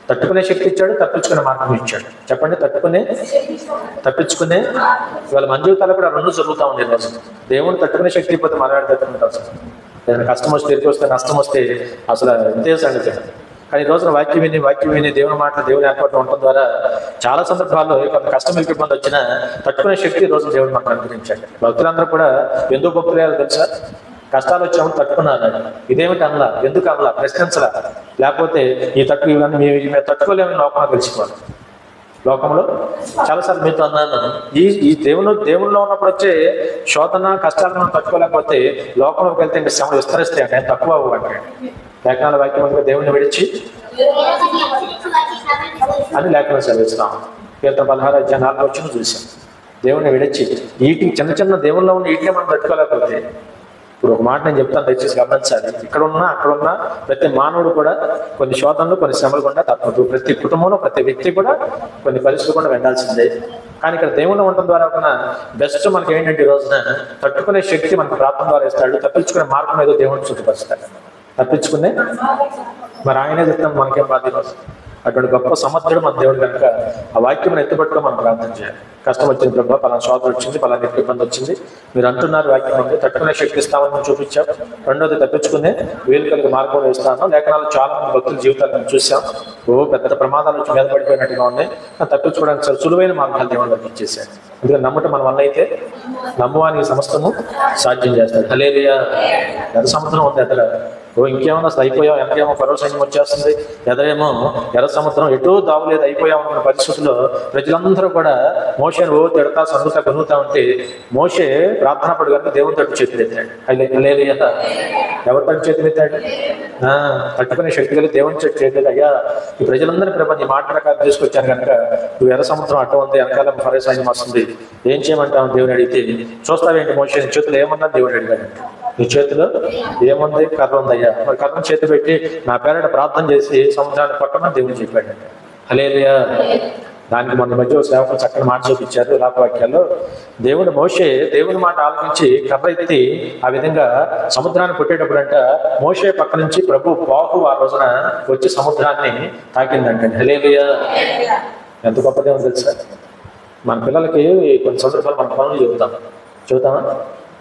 తట్టుకునే శక్తి ఇచ్చాడు, తప్పించుకునే మార్గం ఇచ్చాడు. చెప్పండి, తప్పించుకునే ఇవాళ మన జీవితాల్లో కూడా రెండు జరుగుతూ ఉంది. ఈరోజు దేవుడు తట్టుకునే శక్తి అయిపోతే మనం తట్టుకుంటాం. ఏదైనా కష్టం వస్తే, తిరిగి వస్తే, నష్టం వస్తే అసలు ఇంతే సంగతి. కానీ ఈ రోజున వాక్యం విని దేవుని మాటలు, దేవుని ఏర్పాటు ఉండటం ద్వారా చాలా సందర్భాల్లో కొంత కష్టం ఇబ్బంది వచ్చినా తట్టుకునే శక్తి రోజు దేవుడు మనకు అనుగ్రహించాడు. భక్తులందరూ కూడా ఎందుకు గొప్పలేదో తెలుసా? కష్టాలు వచ్చామని తట్టుకున్నారు. ఇదేమిటి అనలా, ఎందుకు అనలా, ప్రశ్నించలా. లేకపోతే ఇవన్నీ మేము తట్టుకోలేమని లోకంలో తెలిసిపోవాలి. లోకంలో చాలాసార్లు మీతో అన్నాను, ఈ దేవుల్లో ఉన్నప్పుడు వచ్చే శోధన కష్టాలను మనం తట్టుకోలేకపోతే లోకంలోకి వెళ్తే ఇంకా శ్రమలు విస్తరిస్తాయి అంటే తక్కువ అవ్వండి. లేఖనాల వాక్యం దేవుణ్ణి విడిచి అని లేఖనం చదివిస్తాం. కీర్తన 16:4 చూసాం. దేవుణ్ణి విడిచి వీటికి చిన్న దేవుల్లో ఉన్న వీటినే మనం తట్టుకోలేకపోతే, ఇప్పుడు ఒక మాట నేను చెప్తాను, దయచేసి గమనించాలి. అక్కడున్న ప్రతి మానవుడు కూడా కొన్ని శోధనలు, కొన్ని శ్రమలు కూడా తప్పదు. ప్రతి కుటుంబంలో, ప్రతి వ్యక్తి కూడా కొన్ని పరిస్థితులు కూడా వెళ్ళాల్సిందే. కానీ ఇక్కడ దేవుళ్ళు ఉండటం ద్వారా కూడా బెస్ట్ మనకి ఏంటంటే, ఈ రోజున తట్టుకునే శక్తి మనకు ప్రార్థన ద్వారా ఇస్తాడు. తప్పించుకునే మార్గం ఏదో దేవుడిని చుట్టుపరుస్తాడు. తప్పించుకునే మరి ఆయనే చెప్తాను, మనకేం బాధ. ఈరోజు అటువంటి గొప్ప సమర్థుడు మన దేవుడు కనుక ఆ వాక్యం ఎత్తుపట్టుకొని మనం ప్రార్థన చేయాలి. కష్టం వచ్చింది ప్రభావ, పలానా శోధన వచ్చింది, పలానా ఇబ్బంది వచ్చింది, మీరు అంటున్నారు వాక్యం ఉంది, తట్టుకునే శక్తి ఇస్తామని మనం చూపించాం. రెండోది తప్పించుకునే వీలు కలిగి మార్గం వేస్తాను. లేఖనాలు చాలా మంది భక్తుల జీవితాలు మేము చూసాం. పెద్ద ప్రమాదాలు వచ్చి మీద పడిపోయినట్టుగా ఉన్నాయి. తప్పించుకోవడానికి చాలా సులువైన మార్గాలు దేవుడు ఇచ్చేసాడు. ఎందుకంటే నమ్మటం మన వల్ల అయితే నమ్మువానికి సమస్తము సాధ్యం చేస్తాడు. హల్లెలూయా. ఎర్ర సముద్రం ఉంది ఎదుర, ఇంకేమన్నా అసలు అయిపోయాం, ఎంతకేమో ఫరో సైన్యం వచ్చేస్తుంది, ఎదరేమో ఎర్ర సముద్రం ఎటూ దావులేదు, అయిపోయాం అనుకున్న పరిస్థితుల్లో ప్రజలందరూ కూడా మోషేను తిడతా సందుతా కొనుగుతా ఉంటే మోషే ప్రార్థన పడు కనుక దేవుని తట్టు చేతులెత్తాడు. హల్లెలూయా. ఎవరి తట్టు చేతులెత్తాడు? తట్టుకునే శక్తి కలిగి దేవుని తట్టు చేతులేదు. అయ్యా, ఈ ప్రజలందరినీ ప్రభు నీ మాట ప్రకారం తీసుకొచ్చాను కనుక నువ్వు ఎర్ర సముద్రం అట్ట ఉంది, వెనకాల ఫరో సైన్యం వస్తుంది, ఏం చేయమంటావు దేవుని అడిగితే, చూస్తావేంటి మోషే నీ చేతులు ఏమన్నా దేవుడు అడిగాడు. నీ చేతిలో ఏముంది? కర్ర ఉందయ్యా. మరి కర్రను చేతి పెట్టి నా పేరట ప్రార్థన చేసి సముద్రాన్ని పట్టమని దేవుడు చెప్పాడు. హల్లెలూయా. దానికి మన మధ్య సేవకులు చక్కని మాట చూపించారు వాక్యాల్లో. దేవుడు మోషే దేవుని మాట ఆలోచించి కర్ర ఎత్తి ఆ విధంగా సముద్రాన్ని కొట్టేటప్పుడు అంట మోషే పక్క నుంచి ప్రభు బాహు ఆ రోజున వచ్చి సముద్రాన్ని తాకిందంట. హల్లెలూయా. ఎంత గొప్ప దేవుడు తెలుసా. మన పిల్లలకి కొన్ని సందర్భాలు మన పనులు చెబుతామా?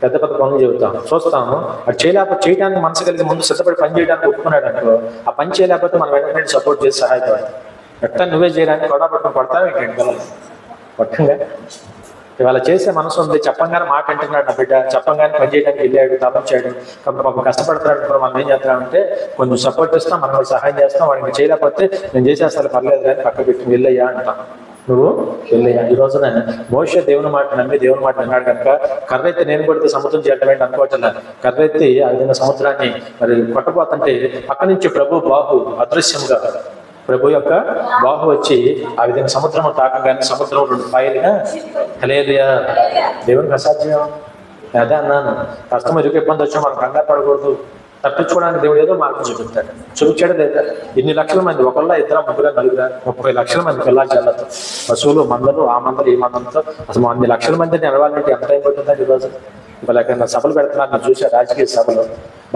పెద్ద పెద్ద పనులు చెబుతాం, చూస్తాము. అది చేయడానికి మనసు కలిగి ముందు సిద్ధపడి పని చేయడానికి ఒప్పుకున్నాడు అనుకో, ఆ పని చేయలేకపోతే మనం వెంటనే సపోర్ట్ చేసి సహాయపడాలి. ఎట్లా నువ్వే చేయడానికి గొడవ పట్టుకుని పడతావు ఏంటంటే పిల్లలు పట్టంగా. ఇవాళ చేసే మనసు ఉంది, చెప్పంగానే మాట అంటున్నాడు నా బిడ్డ, చెప్పంగానే పని చేయడానికి వెళ్ళాడు, తపం చేయడం పాపం కష్టపడుతున్నాడు. మనం ఏం చేస్తామంటే కొంచెం సపోర్ట్ ఇస్తాం, మనం కూడా సహాయం చేస్తాం. వాడికి చేయలేకపోతే నేను చేసేస్తాను పర్లేదు కానీ పక్క పెట్టి వెళ్ళయ్యా అంటాం. నువ్వు వెళ్ళయ్యా. ఈ రోజున మోషే దేవుని మాట నమ్మి దేవుని మాట విన్నాడు కనుక కర్ర ఎత్తి నేను కొడితే సముద్రం చేయటమేంటి అనుకోవట్లే. కర్ర ఎత్తి ఆ విధంగా సముద్రాన్ని మరి కొట్టబోతుంటే పక్క నుంచి ప్రభు బాహు అదృశ్యంగా ప్రభు యొక్క బాహు వచ్చి ఆ విధంగా సముద్రం తాకగానే సముద్రం 2 పాయలుగా. హల్లెలూయా. దేవునికి అసాధ్యం. అదే అన్నాను, కష్టం ఎదుగు ఇబ్బంది వచ్చా మనం కంగారు పడకూడదు. తప్పించుకోవడానికి దేవుడు ఏదో మార్గం చూపించాడు లేదా? ఇన్ని లక్షల మంది, ఒకళ్ళ ఇద్దరు ముగ్గురు నలుగురు 30 లక్షల మంది పిల్లల జల్లతో పశువులు మందలు ఆ మందలు ఈ మందంతో అసలు అన్ని లక్షల మందిని నిలవాలంటే ఎంత అయిపోతుందండి ఈరోజు. ఇవాళ ఎక్కడైనా సభలు పెడుతున్నారు, నేను చూసా రాజకీయ సభలు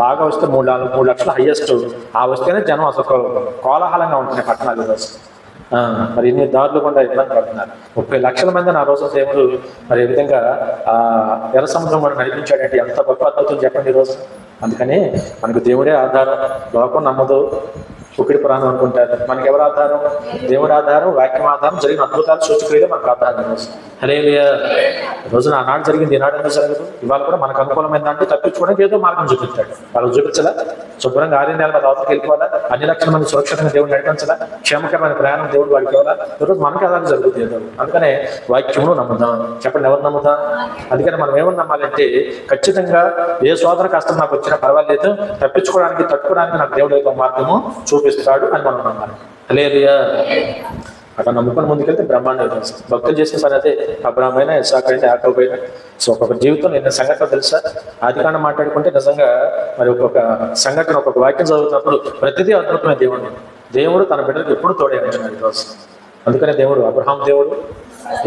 బాగా వస్తే 3 లక్షలు హైయెస్ట్. ఆ వస్తేనే జనం అసలు కోలాహలంగా ఉంటున్నాయి పట్టణాలు ఈరోజు. మరి ఇన్ని దారులు కూడా ఇబ్బంది పడుతున్నారు. 30 లక్షల మందిని ఆ రోజు దేవుడు మరి ఏ విధంగా ఎర్ర సముద్రం కూడా నడిపించాడంటే ఎంత గొప్ప అద్భుతం చెప్పండి ఈరోజు. అందుకని మనకు దేవుడే ఆధారం. లోకం నమ్మదు, ఒకటి పురాణం అనుకుంటారు. మనకి ఎవరు ఆధారం? దేవుడు ఆధారం, వాక్యం ఆధారం, జరిగిన అద్భుతాలు సూచక్రియలే మనకు ఆధారం. హల్లెలూయా. రోజున ఆనాడు జరిగింది ఈనాడు ఎందుకు జరగదు? ఇవాళ కూడా మనకు అనుకూలమైన అంటే తప్పించుకోవడానికి ఏదో మార్గం చూపించాడు. వాళ్ళకి చూపించలా? శుభ్రంగా 6 నెలల మీద అవతలకి వెళ్ళిపోవాలా? అన్ని లక్షల మంది సురక్షితంగా దేవుడు నడిపించాలా? క్షేమకరమైన ప్రయాణం దేవుడు వాడికి ఇవ్వాలా? ఈరోజు మనకి అలాగే జరుగుతుంది ఏదో. అందుకనే వాక్యమును నమ్ముదాం. చెప్పండి, ఎవరు నమ్ముదాం? అందుకని మనం ఏమని నమ్మాలంటే ఖచ్చితంగా ఏ సోదర కష్టం నాకు వచ్చినా పర్వాలేదు, తప్పించుకోవడానికి తట్టుకోవడానికి నాకు దేవుడు యొక్క మార్గము చూపిస్తాడు అని మనం నమ్మాలి. హల్లెలూయా. అట్లా నమ్ముకొని ముందుకెళ్తే బ్రహ్మాండం. భక్తులు చేసిన పని అదే. అబ్రాహ్మైనా, ఇస్సాకైనా, యాకోబైనా. సో ఒక్కొక్క జీవితంలో ఎన్ని సంఘటనలు తెలుసా? ఆదికాండం మాట్లాడుకుంటే నిజంగా మరి ఒక్కొక్క సంఘటన ఒక్కొక్క వాక్యం చదువుతున్నప్పుడు ప్రతిదీ అద్భుతమైన దేవుడు తన బిడ్డలకు ఎప్పుడు తోడే అంటున్నాడు ఈరోజు. అందుకనే దేవుడు అబ్రహాం దేవుడు,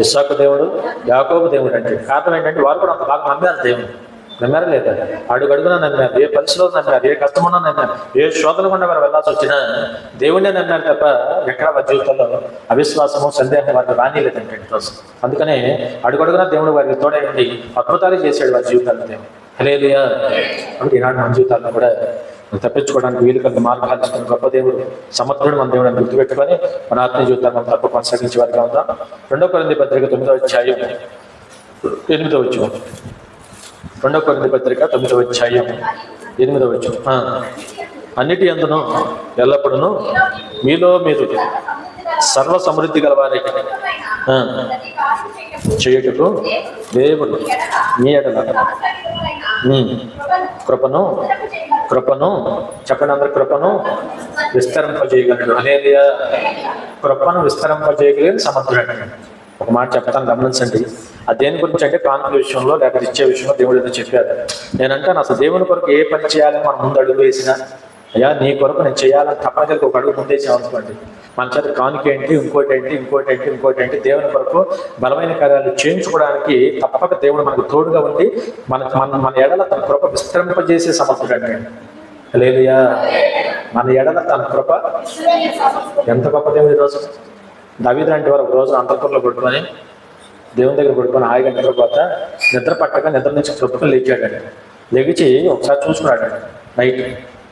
ఇస్సాకు దేవుడు, యాకోబు దేవుడు అంటే కారణం ఏంటంటే వారు కూడా అంత బాగా నమ్మారు దేవుడు. నమ్మారా లేదా? అడుగడుగునా నమ్మారు. ఏ పరిస్థితిలో నమ్మారు, ఏ కష్టమున్నా నమ్మారు, ఏ శోధన గుండా వారు వెళ్ళాల్సి వచ్చినా దేవుడినే నమ్మారు తప్ప ఎక్కడ వారి జీవితంలో అవిశ్వాసము సందేహం వారికి రానిలేదంటే ఈరోజు. అందుకనే అడుగడుగునా దేవుడు వారికి తోడైండి అద్భుతాలు చేశాడు వారి జీవితాల్లో దేవుడు. హల్లెలూయా. కాబట్టి ఈనాడు మన జీవితాల్లో కూడా తప్పించుకోవడానికి వీలు కలిగిన మార్గాలు ఇస్తున్న గొప్ప దేవుడు, సమర్థుడు మన దేవుడు అని గుర్తుపెట్టుకొని మన ఆత్మీయ జీవితాన్ని మనం తప్ప కొనసాగించే వారిగా ఉందాం. 2 కొరింథీ పత్రిక 9వ అధ్యాయం 8వ వచనం. 2 కొరింథీ పత్రిక 9వ అధ్యాయం 8వ వచనం. అన్నిటి యందును ఎల్లప్పుడూ మీలో మీరు సర్వ సమృద్ధి గలవారే చేయుటకు దేవుడు మీ ఎడల కృపను చెప్పండి అందరు, కృపను విస్తరింపజేయగలడు. హల్లెలూయా. కృపను విస్తరింపజేయగలిగిన సమర్థుడు. ఒక మాట చెప్తాను, గమనించండి. ఆ దేని గురించి అంటే కానుకల విషయంలో లేకపోతే ఇచ్చే విషయంలో దేవుడు ఏదో చెప్పారు. నేనంటాను అసలు దేవుని కొరకు ఏ పని చేయాలని మనం ముందు అడుగు వేసినా, అయ్యా నీ కొరకు నేను చేయాలని తప్పనిసరికి ఒక అడుగు ముందేసాం అనుకోండి, మన చేత కానుక ఏంటి, ఇంకోటి ఏంటి దేవుని కొరకు బలమైన కార్యాలు చేయించుకోవడానికి తప్పక దేవుడు మనకు తోడుగా ఉండి మన ఎడల తన కృప విస్తరింపజేసే సమర్థుడు అంటే. హల్లెలూయా. మన ఎడల తన కృప ఎంత గొప్ప దేవుడు. ఈరోజు దావీదు లాంటి వారు ఒక రోజు అంతఃపురంలో పడుకొని దేవుని దగ్గర పడుకొని హాయిగా నిద్రపోతా నిద్ర పట్టక నిద్ర నుంచి కృపకలు లేచాడండి. లెగిచి ఒకసారి చూసుకున్నాడు. నైట్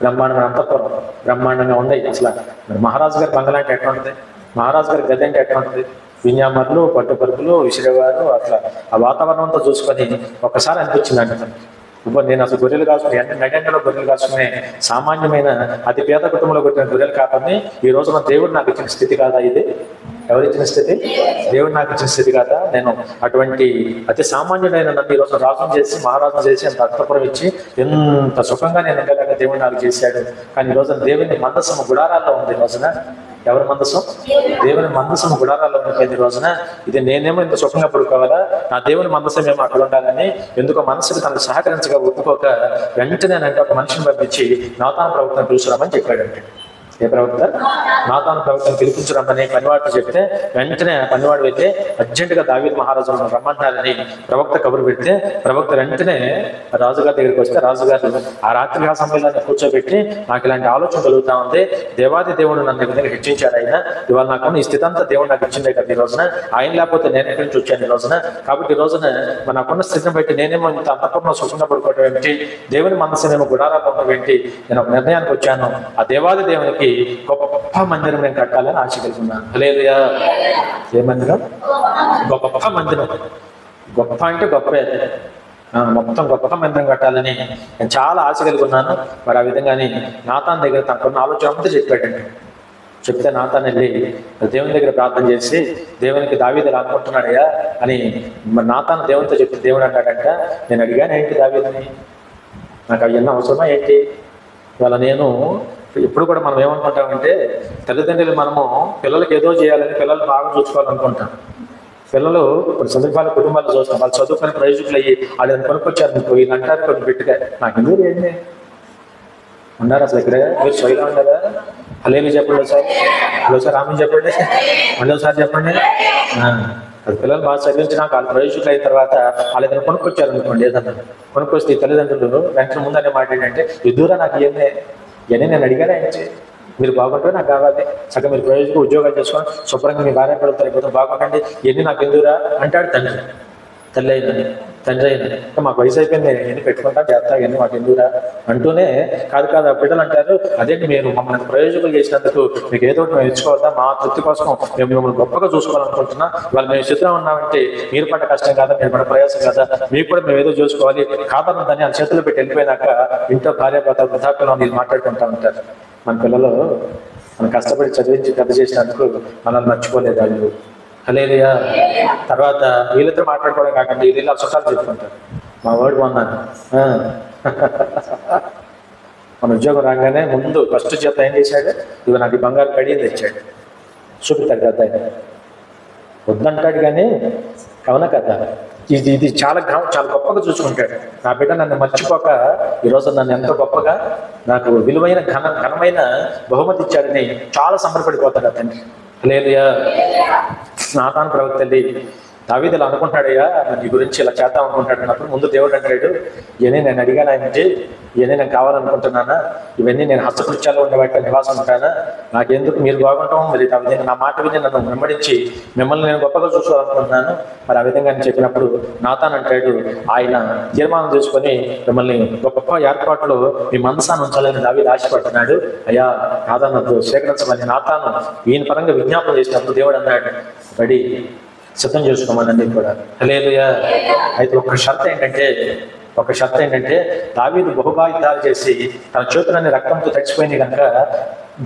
బ్రహ్మాండమైన అంతఃపురం బ్రహ్మాండంగా ఉన్నాయి. అసలు మరి మహారాజు గారి బంగళా అంటే ఎట్లా ఉంటుంది, మహారాజు గారి గది అంటే ఎట్లా ఉంటుంది, విన్యామర్లు పట్టుపరుపులు విసిరేవారు. అట్లా ఆ వాతావరణంతో చూసుకొని ఒక్కసారి అనిపించిందండి, ఇప్పుడు నేను అసలు గొర్రెలు కాసుకుని నగంలో గొర్రెలు కాసుకునే సామాన్యమైన అతి పేద కుటుంబంలో పుట్టిన గొర్రెలు కాదని ఈ రోజున దేవుడు నాకు ఇచ్చిన స్థితి కాదా? ఇది ఎవరిచ్చిన స్థితి? దేవుడు నాకు ఇచ్చిన స్థితి కాదా? నేను అటువంటి అతి సామాన్యుడైన నన్ను ఈ రోజు రాజును చేసి మహారాజును చేసి అంత అర్థపురం ఇచ్చి ఎంత సుఖంగా నేను ఉండేలాగా దేవుడు నాకు చేశాడు. కానీ ఈ రోజున దేవుని మందసము గుడారాల్లో ఉంది. ఈ రోజున ఎవరి మందసం? దేవుని మందసం గుడారాల్లో ఉండిపోయింది. ఈ రోజున ఇది నేనేమో ఇంత సుఖంగా పడుకోవాలా, నా దేవుని మందసం ఏమో అక్కడ ఉండాలని ఎందుకో మనసుకు తనకు సహకరించగా ఒప్పుకోక వెంటనే అంటే ఒక మనిషిని పంపించి నాతాను ప్రవక్తను పిలుచురామని చెప్పాడంటే. ఏ ప్రవక్త? నాతాను ప్రవక్తను పిలిపించురమ్మని పనివాడితో చెప్తే వెంటనే పనివాడు వెళ్తే అర్జెంటుగా దావీదు మహారాజును రమ్మంటారని ప్రవక్త కబురు పెడితే ప్రవక్త వెంటనే రాజుగారి దగ్గరికి వస్తే రాజుగారు ఆ రాత్రి సమయంలో కూర్చోబెట్టి నాకు ఇలాంటి ఆలోచన కలుగుతా ఉంది, దేవాది దేవుడు నన్ను దగ్గర హెచ్చించాడు. ఆయన ఇవాళ నాకు ఈ స్థితి అంతా దేవుడు నాకు ఇచ్చిందే కదా ఈ రోజున, ఆయన లేకపోతే నేను ఎక్కడి నుంచి వచ్చాను ఈ రోజున. కాబట్టి ఈ రోజున నాకున్న స్థితిని బట్టి నేనేమో ఇంత అంతఃపురంలో సుఖంగా పడుకోవడం ఏంటి, దేవుని మనసునేమో గుడారాలు ఉండడం ఏంటి, నేను ఒక నిర్ణయానికి వచ్చాను, ఆ దేవాది దేవునికి గొప్ప మందిరం నేను కట్టాలని ఆశ కలిగిన్నాను. హల్లెలూయా. ఏ మందిరం? గొప్ప మందిరం. గొప్ప అంటే గొప్పే, మొత్తం గొప్ప మందిరం కట్టాలని నేను చాలా ఆశ కలిగి ఉన్నాను. మరి ఆ విధంగానే నాతాన్ దగ్గర తనకున్న ఆలోచన అంతా చెప్పాడండి. చెప్తే నాతాన్ వెళ్ళి దేవుని దగ్గర ప్రార్థన చేసి దేవునికి దావీదు అనుకుంటున్నాడయ్యా అని మరి నాతాన్ దేవునితో చెప్తే దేవుడు అంటాడంట, నేను అడిగాను ఏంటి దావీదుని, నాకు అవన్నీ అవసరమా ఏంటి? ఇవాళ నేను ఇప్పుడు కూడా మనం ఏమనుకుంటామంటే తల్లిదండ్రులు మనము పిల్లలకి ఏదో చేయాలని పిల్లలు బాగా చూసుకోవాలనుకుంటాం. పిల్లలు కొన్ని సందర్భాలు కుటుంబాలు చూస్తాం, వాళ్ళు చదువుకొని ప్రయోజకులు అయ్యి వాళ్ళు కొనుక్కొచ్చారు వీళ్ళు అంటారు కొన్ని బిట్టుగా, నాకు ఎందుకు ఏంటి ఉన్నారు అసలు ఇక్కడ మీరు స్వైలో ఉన్నారా? హల్లెలూయా చెప్పండి సార్, హలో సార్ ఆమె చెప్పండి, రెండోసారి చెప్పండి. అది పిల్లలు బాగా చదివించినాక వాళ్ళు ప్రయోజకులు అయిన తర్వాత వాళ్ళు ఏదైనా కొనుక్కొచ్చారు అనుకోండి, ఏదన్నా కొనుక్కొస్తే ఈ తల్లిదండ్రులు వెంటనే ముందనే మాట ఏంటంటే ఎదురా నాకు ఇవన్నీ నేను అడిగాను ఆయన, మీరు బాగుంటే నాకు కావాలి, సగం మీరు ప్రయోజకులు ఉద్యోగాలు చేసుకొని శుభ్రంగా మీ భార్య పడతారు అయిపోతాం బాగుంటండి, ఇవన్నీ నాకు ఎందుకురా అంటాడు తండ్రి. తల్లి అయినది తండ్రి అయినది మాకు వయసు అయిపోయింది ఎన్ని పెట్టుకుంటా చేస్తా ఇవన్నీ మాకు ఎందుకురా అంటూనే కాదు బిడ్డలు అంటారు, అదేంటి మీరు మమ్మల్ని ప్రయోజకులు చేసినందుకు మీకు ఏదో ఒకటి మేము ఇచ్చుకోవద్దా, మా తృప్తి కోసం మేము మిమ్మల్ని గొప్పగా చూసుకోవాలనుకుంటున్నా, వాళ్ళు మేము చిత్రం ఉన్నామంటే మీరు పడ్డ కష్టం కాదా, మీరు పడ్డ ప్రయాసం కాదా, మీకు కూడా మేము ఏదో చూసుకోవాలి కాదని దాన్ని ఆ చేతులు పెట్టి వెళ్ళిపోయినాక ఇంట్లో భార్యాభర్త వృద్ధాప్యంలో మీరు మాట్లాడుకుంటా ఉంటారు. మన పిల్లలు మనం కష్టపడి చదివించి పెద్ద చేసినందుకు మనల్ని మర్చిపోలేదు వాళ్ళు. హల్లెలూయా. తర్వాత వీళ్ళతో మాట్లాడుకోవడం కాకుండా వీళ్ళు చుట్టాలు చెప్పుకుంటారు, మా వాడు బాగున్నాను. మన ఉద్యోగం రాగానే ముందు ఫస్ట్ చేత ఏం చేశాడు, ఇవి నాకు బంగారు కడియం తెచ్చాడు, చూపిస్తాడు కదా ఆయన, వద్దంటాడు కానీ కవన కదా ఇది చాలా గొప్పగా చూసుకుంటాడు. నా బిడ్డ నన్ను మర్చిపోక ఈరోజు నన్ను ఎంతో గొప్పగా నాకు విలువైన ఘనమైన బహుమతి ఇచ్చాడని చాలా సంబరపడిపోతాడు తండ్రి. హల్లెలూయా. నాతాను ప్రవక్త దావీదు ఇలా అనుకుంటాడయ్యా నీ గురించి ఇలా చేద్దాం అనుకుంటాడు అన్నప్పుడు ముందు దేవుడు అంటాడు, ఇవన్నీ నేను అడిగాను ఆయనకి, ఇవన్నీ నేను కావాలనుకుంటున్నానా, ఇవన్నీ నేను హస్తకృత్యాల్లో ఉండేవాటి నివాసం ఉంటానా, నాకెందుకు మీరు బాగుంటాం, మరి ఆ విధంగా నా మాట విని నన్ను వెంబడించి మిమ్మల్ని నేను గొప్పగా చూసుకోవాలనుకుంటున్నాను. మరి ఆ విధంగా అని చెప్పినప్పుడు నాతాన్ అంటాడు, ఆయన తీర్మానం చేసుకొని మిమ్మల్ని గొప్ప ఏర్పాట్లు మీ మనసాన్ని ఉంచాలని దావీదు ఆశపడుతున్నాడు. అయ్యా నాతాను స్వీకరించమని నాతాను ఈయన పరంగా విజ్ఞాపన చేసినప్పుడు దేవుడు అన్నాడు, బడి సిద్ధం చేసుకోమని కూడా. హల్లెలూయా. అయితే ఒక షరత్ ఏంటంటే దావీదు బహుబాయుద్ధాలు చేసి తన చేతులన్నీ రక్తంతో తడిచిపోయింది కనుక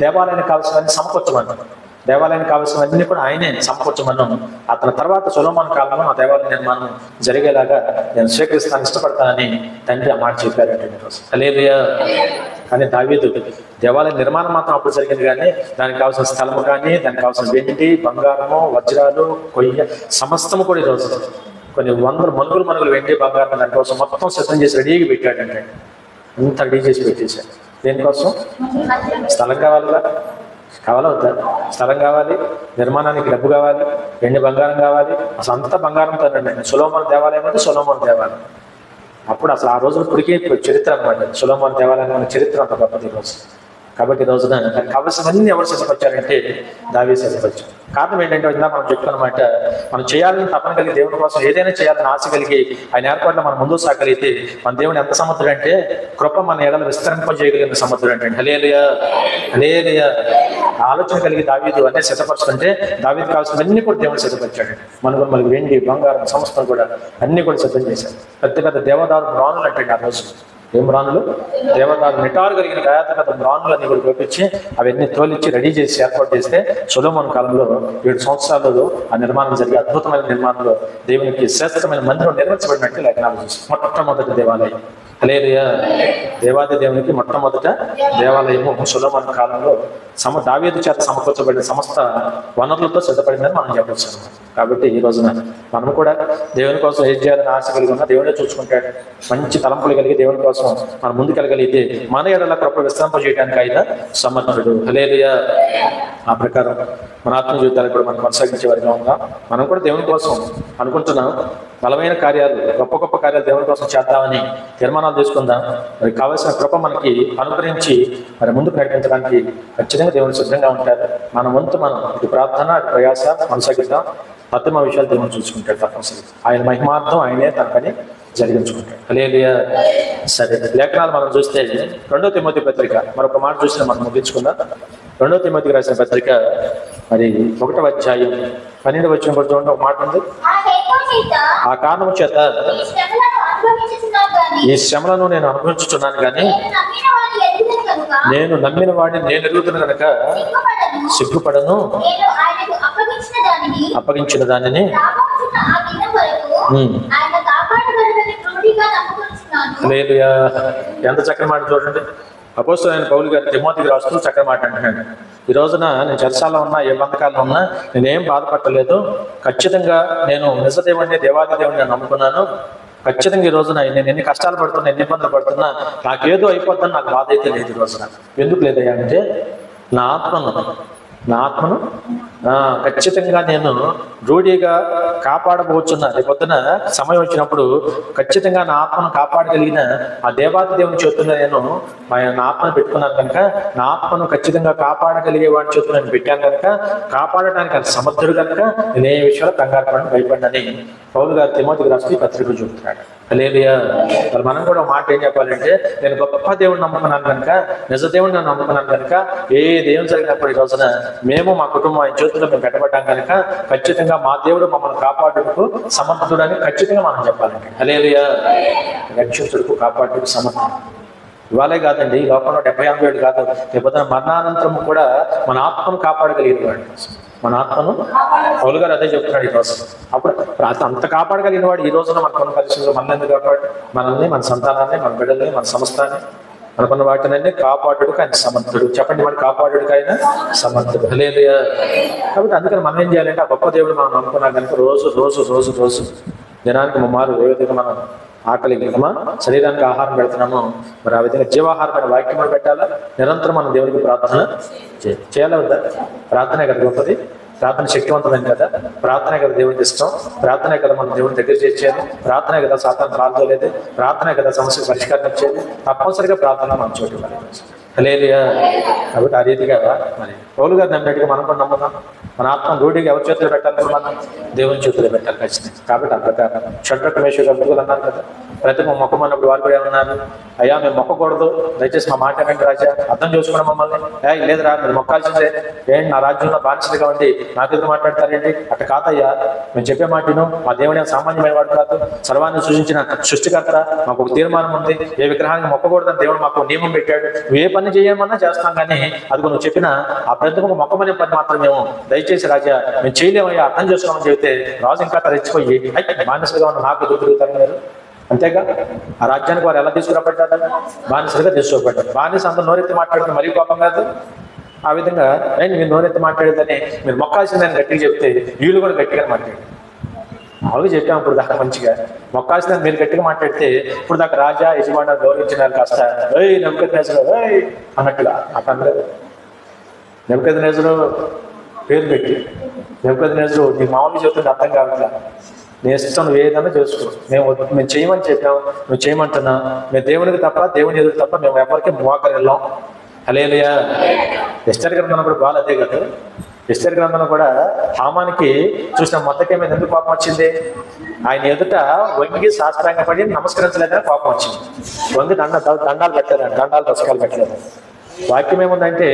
దేవాలయానికి కావాల్సినవన్నీ సమకూర్చమన్నాడు. దేవాలయానికి కావాల్సినవన్నీ కూడా ఆయనే సమకూర్చమన్నాను. అతని తర్వాత సొలొమోను కాలంలో ఆ దేవాలయ నిర్మాణం జరిగేలాగా నేను స్వీకరిస్తాను, ఇష్టపడతానని తండ్రి ఆ మాట చెప్పారంటే ఈరోజు. హల్లెలూయా. కానీ దావీదు దేవాలయ నిర్మాణం మాత్రం అప్పుడు జరిగింది, కానీ దానికి కావాల్సిన స్థలము కానీ దానికి కావాల్సిన వెండి బంగారము వజ్రాలు కొయ్య సమస్తము కూడా ఈరోజు కొన్ని వందల మనుగులు వెండి బంగారం దానికోసం మొత్తం సిద్ధం చేసి రెడీగా పెట్టాడంటే అంత రెడీ చేసి పెట్టేశాడు. దేనికోసం? స్థలం కావాలా వద్దా? స్థలం కావాలి, నిర్మాణానికి డబ్బు కావాలి, వెండి బంగారం కావాలి, అసలు అంతా బంగారంతో అండి. సొలొమోను దేవాలయం అంటే సొలొమోను దేవాలయం. అప్పుడు అసలు ఆ రోజున ఇప్పటికీ చరిత్ర అనమాట. సొలొమోను దేవాలయం అనే చరిత్ర అంత గొప్పది ఈరోజు. కాబట్టి ఈ రోజున దానికి కావలసినవన్నీ ఎవరు సిద్ధపరిచారంటే దావీదు సిద్ధపరిచారు. కారణం ఏంటంటే ఇందా మనం చెప్పుకున్నమాట, మనం చేయాలని తపన కలిగి దేవుని కోసం ఏదైనా చేయాలని ఆశ కలిగి ఆయన ఏర్పాట్లు మనం ముందుకు సాగలిగితే మన దేవుడు ఎంత సముద్రుడు అంటే కృప మన ఎడలు విస్తరింపజేయగలిగిన సముద్రుడు అంటే. హల్లెలూయా హల్లెలూయా. ఆలోచన కలిగి దావీదు అన్నీ సిద్ధపరుచుకుంటే దావీదు కావాల్సినవన్నీ కూడా దేవుడు సిద్ధపరిచాడు. మనకు వెండి బంగారం సంస్థలు కూడా అన్ని కూడా సిద్ధం చేశారు. పెద్ద పెద్ద దేవదారు రాణులు అంటే ఆ రోజు ఏం రాణులు, దేవదారు నిటారు కలిగిన గాయత రాణులు అన్ని కూడా పంపించి అవన్నీ తోలిచ్చి రెడీ చేసి ఏర్పాటు చేస్తే సొలొమోను కాలంలో 7 సంవత్సరాలలో ఆ నిర్మాణం జరిగి అద్భుతమైన నిర్మాణంలో దేవునికి శ్రేష్టమైన మందిరం నిర్మించబడినట్టు లేఖనాలు చూస్తాం. మొట్టమొదటి దేవాలయం. హల్లెలూయా. దేవాది దేవునికి మొట్టమొదట దేవాలయము సొలొమోను కాలంలో దావీదు చేత సమకూర్చబడిన సమస్త వనరులతో సిద్ధపడిందని మనం చెప్పవచ్చు. కాబట్టి ఈ రోజున మనం కూడా దేవుని కోసం ఏం చేయాలని ఆశ కలిగి ఉన్నా దేవుడే చూసుకుంటాడు. మంచి తలంపులు కలిగి దేవుని కోసం మనం ముందుకెళ్ళగలిగితే మన ఎడల కృప విస్తరింపజేయడానికి ఆయన సమర్థుడు. హల్లెలూయా. ఆ ప్రకారం మన ఆత్మ జీవితాలు కూడా మనం కొనసాగించే వారిగా ఉందాం. మనం కూడా దేవుని కోసం అనుకుంటున్నాం, బలమైన కార్యాలు, గొప్ప గొప్ప కార్యాలు దేవుని కోసం చేద్దామని తీర్మానాలు తీసుకుందాం. మరి కావాల్సిన కృప మనకి అనుగ్రహించి మరి ముందుకు నడిపించడానికి ఖచ్చితంగా దేవుని సిద్ధంగా ఉంటారు. మన వంతు మనం ఇటు ప్రార్థన అటు ప్రయాస కొనసాగిద్దాం. ప్రతిమ విషయాలు దేవుని చూసుకుంటాడు తప్పనిసరి. ఆయన మహిమార్థం ఆయనే తన పని జరిగించుకుంటాడు. హల్లెలూయా. సరే, లేఖనాలు మనం చూస్తే 2వ తిమోతి పత్రిక మరొక మాట చూసిన మనం ముగించుకుందాం. 2వ తిమోతికి రాసిన పత్రిక మరి 1వ అధ్యాయం 12వ వచనం కూడా చూడండి. ఒక మాట ఉంది, ఆ కారణము చేత ఈ శ్రమలను నేను అనుభవించుతున్నాను కానీ నేను నమ్మిన వాడిని నేను ఎరుగుతున్న కనుక సిగ్గుపడను, అప్పగించిన దానిని. హల్లెలూయా. ఎంత చక్కని మాట చూడండి. అపోస్తలుడైన పౌలు గారు తిమోతికి రాస్తూ చక్కని మాట అంటున్నాడు. ఈ రోజున నేను చెరసాలలో ఉన్నా, ఏ బంధకాల్లో ఉన్నా నేనేం బాధపడలేదు. ఖచ్చితంగా నేను నిజ దేవుడిని, దేవాది దేవుడిని నమ్ముకున్నాను. ఖచ్చితంగా ఈ రోజున నేను ఎన్ని కష్టాలు పడుతున్నా, ఎన్ని ఇబ్బందులు పడుతున్నా నాకేదో అయిపోద్దని నాకు బాధ అయితే లేదు. ఈ రోజున ఎందుకు లేదయ్యా అంటే నా ఆత్మను ఖచ్చితంగా నేను రూఢిగా కాపాడబోచున్నా. రేపొద్దున సమయం వచ్చినప్పుడు ఖచ్చితంగా నా ఆత్మను కాపాడగలిగిన ఆ దేవాది దేవుని చేతుల్లో నేను నా ఆత్మను పెట్టుకున్నాను కనుక నా ఆత్మను ఖచ్చితంగా కాపాడగలిగే వాడి చేతుల్లో నేను పెట్టాను కనుక కాపాడటానికి అది సమర్థుడు కనుక నేను ఏ విషయాలు కంగారు పడని భయపడినని పౌలు గారు తిమోతికి రాసి పత్రికలు చెబుతున్నాడు. హల్లెలూయా. మరి మనం కూడా మాట ఏం చెప్పాలంటే నేను గొప్ప దేవుడిని నమ్ముకున్నాను కనుక, నిజ దేవుడిని నేను నమ్ముకున్నాను కనుక ఏ దేవుని జరిగినప్పుడు ఈ రోజున మేము మా కుటుంబం ఆయన చేతుల్లో మేము పెట్టబడ్డాం కనుక ఖచ్చితంగా మా దేవుడు మమ్మల్ని కాపాడుటకు సమర్థుడని ఖచ్చితంగా మనం చెప్పాలండి. హల్లెలూయా. రక్షించుటకు కాపాడుటకు సమర్థుడు. ఇవాళే కాదండి, ఈ లోకంలో 70 ఏళ్ళు కాదు, లేకపోతే మరణానంతరం కూడా మన ఆత్మను కాపాడగలిగిన వాడు, మన ఆత్మను పౌలు గారు అదే చెప్తున్నాడు ఈ రోజు. అప్పుడు అంత కాపాడగలిగిన వాడు ఈ రోజున మనకున్న పరిస్థితుల్లో మనల్ని ఎందుకు కాపాడు? మనల్ని, మన సంతానాన్ని, మన బిడ్డల్ని, మన సంస్థాన్ని, మనకున్న వాటినన్నీ కాపాడుడికి ఆయన సమర్థుడు. చెప్పండి, మన కాపాడుడికి ఆయన సమర్థుడు. హల్లెలూయా. కాబట్టి అందుకని మనం ఏం చేయాలంటే ఆ గొప్ప దేవుడు మనం నమ్ముకున్నాం కనుక రోజు రోజు రోజు రోజు దినానికి ముమ్మారు ఏ విధంగా మనం ఆకలికి శరీరానికి ఆహారం పెడుతున్నాము, మరి ఆ విధంగా జీవాహారమైన వాక్యం పెట్టాలా. నిరంతరం మనం దేవుడికి ప్రార్థన చేయాలి వద్దా? ప్రార్థనే కదా గొప్పది, ప్రార్థన శక్తివంతమైన కదా, ప్రార్థనే కదా దేవుడికి ఇష్టం, ప్రార్థనే కదా మనం దేవుని దగ్గర చేసేది, ప్రార్థనే కదా సాతాను ప్రార్థలేదు, ప్రార్థనే కదా సమస్యకు పరిష్కారం ఇచ్చేది. తప్పనిసరిగా ప్రార్థన మనం చోటు ఇవ్వాలి. హల్లెలూయా. కాబట్టి ఆ రీతిగా మరి పౌలు గారు నమ్మినట్టుగా మనం కూడా నమ్ముతాం. మన ఆత్మ రూఢిగా ఎవరి చేతులు పెట్టాలి? మనం దేవుని చేతులు పెట్టాలి ఖచ్చితంగా. కాబట్టి ఆ ప్రకారం షడ్రక్ మేషక్ అబేద్నెగోలు అన్నారు కదా, ప్రతి మొక్కమన్నప్పుడు వారు కూడా ఏమన్నారు? అయ్యా మేము మొక్కకూడదు, దయచేసి మా మాట ఏంటి రాజా, అర్థం చేసుకున్నాం మమ్మల్ని. లేదురా మీరు మొక్కాల్సిందే, ఏంటి నా రాజ్యంలో బానిసలుగా ఉండి నాకు ఎదురు మాట్లాడతారేంటి? అట్లా కాదయ్యా, మేము చెప్పే మాటను, మా దేవుని సామాన్యమైన వాడు కాదు, సర్వాన్ని సృష్టించిన సృష్టికర్త, మాకు ఒక తీర్మానం ఉంది, ఏ విగ్రహానికి మొక్కకూడదని దేవుడు మాకు నియమం పెట్టాడు. నువ్వు ఏ పని చేయమన్నా చేస్తాం, కానీ అది నువ్వు చెప్పిన ఆ ప్రతి ఒక్క మొక్కమనే పని మాత్రం మేము దయచేసి రాజా మేము చేయలేమయ్యా, అర్థం చేసుకోమని చెబితే రాజు ఇంకా రెచ్చిపోయి బానిసలుగా ఉన్న నాకు ఎదురు తిరుగుతారు మీరు. అంతేగా ఆ రాజ్యానికి వారు ఎలా తీసుకురాబడ్డారు? బానిసలుగా తీసుకోబడ్డారు. బానిస అందరూ నోరెత్తి మాట్లాడితే మరీ కోపం కాదు? ఆ విధంగా మీరు నోరెత్తి మాట్లాడేదని మీరు మొక్కాల్సిందని గట్టిగా చెప్తే వీళ్ళు కూడా గట్టిగా మాట్లాడారు. మామూలుగా చెప్పాము ఇప్పుడు దాకా మంచిగా, మొక్కాల్సిందని మీరు గట్టిగా మాట్లాడితే ఇప్పుడు దాకా రాజా యజమాని గౌరవించినారు కాస్త నెబుకద్నెజరు అన్నట్టుగా అట్లా అనలేదు. నెబుకద్నెజరు పేరు పెట్టి, నెబుకద్నెజరు నీకు మామూలుగా చెప్తుంటే అర్థం కావట్లా, నీ ఇష్టం నువ్వు ఏదైనా చేసుకో, మేము చేయమని చెప్పాము, నువ్వు చేయమంటున్నా, మేము దేవునికి తప్ప దేవుని ఎదురు తప్ప మేము ఎవరికి మోకరిల్లాం, హల్లెలూయా. ఎస్తేరు గ్రంథంలో కూడా గోల అదే కదా. ఎస్తేరు గ్రంథంలో కూడా హామానికి చూసిన మొత్తకే మీద ఎందుకు కోపం వచ్చింది? ఆయన ఎదుట వంగి శాస్త్రాంగపడి నమస్కరించలేదని కోపం వచ్చింది. వంగి దండాలు పెట్టలేదు, దండాలు దశకాలు పెట్టలేదు. వాక్యం ఏముందంటే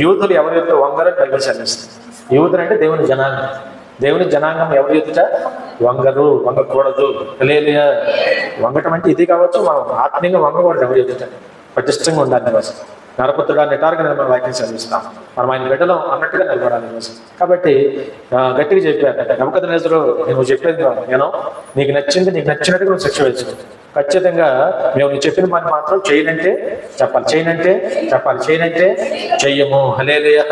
యూదులు ఎవరి ఎదుట వంగరని బైబిల్ సెలవిస్తుంది. యూదులు అంటే దేవుని జనాంగం. దేవుని జనాంగం ఎవరి ఎదుట వంగరు, వంగకూడదు. హల్లెలూయా. వంగటం అంటే ఇది కావచ్చు, మనం ఆత్మీయంగా వంగకూడదు. ఎవరి ఎదుట పటిష్టంగా ఉండాలి కోసం. నరపుత్రుడా నిటారుగా మనం వాక్యం చదివిస్తాం. మనం ఆయన బిడ్డలో అన్నట్టుగా నిలబడాలి కోసం. కాబట్టి గట్టిగా చెప్పారు, నెబుకద్నెజరు నువ్వు చెప్పేది నేను నీకు నచ్చింది, నీకు నచ్చినట్టుగా నువ్వు శిక్ష వేసుకో. ఖచ్చితంగా మేము నువ్వు చెప్పిన పని మాత్రం చేయనంటే చెప్పాలి, చేయనంటే చెప్పాలి, చేయనంటే చెయ్యము. హల్లెలూయా.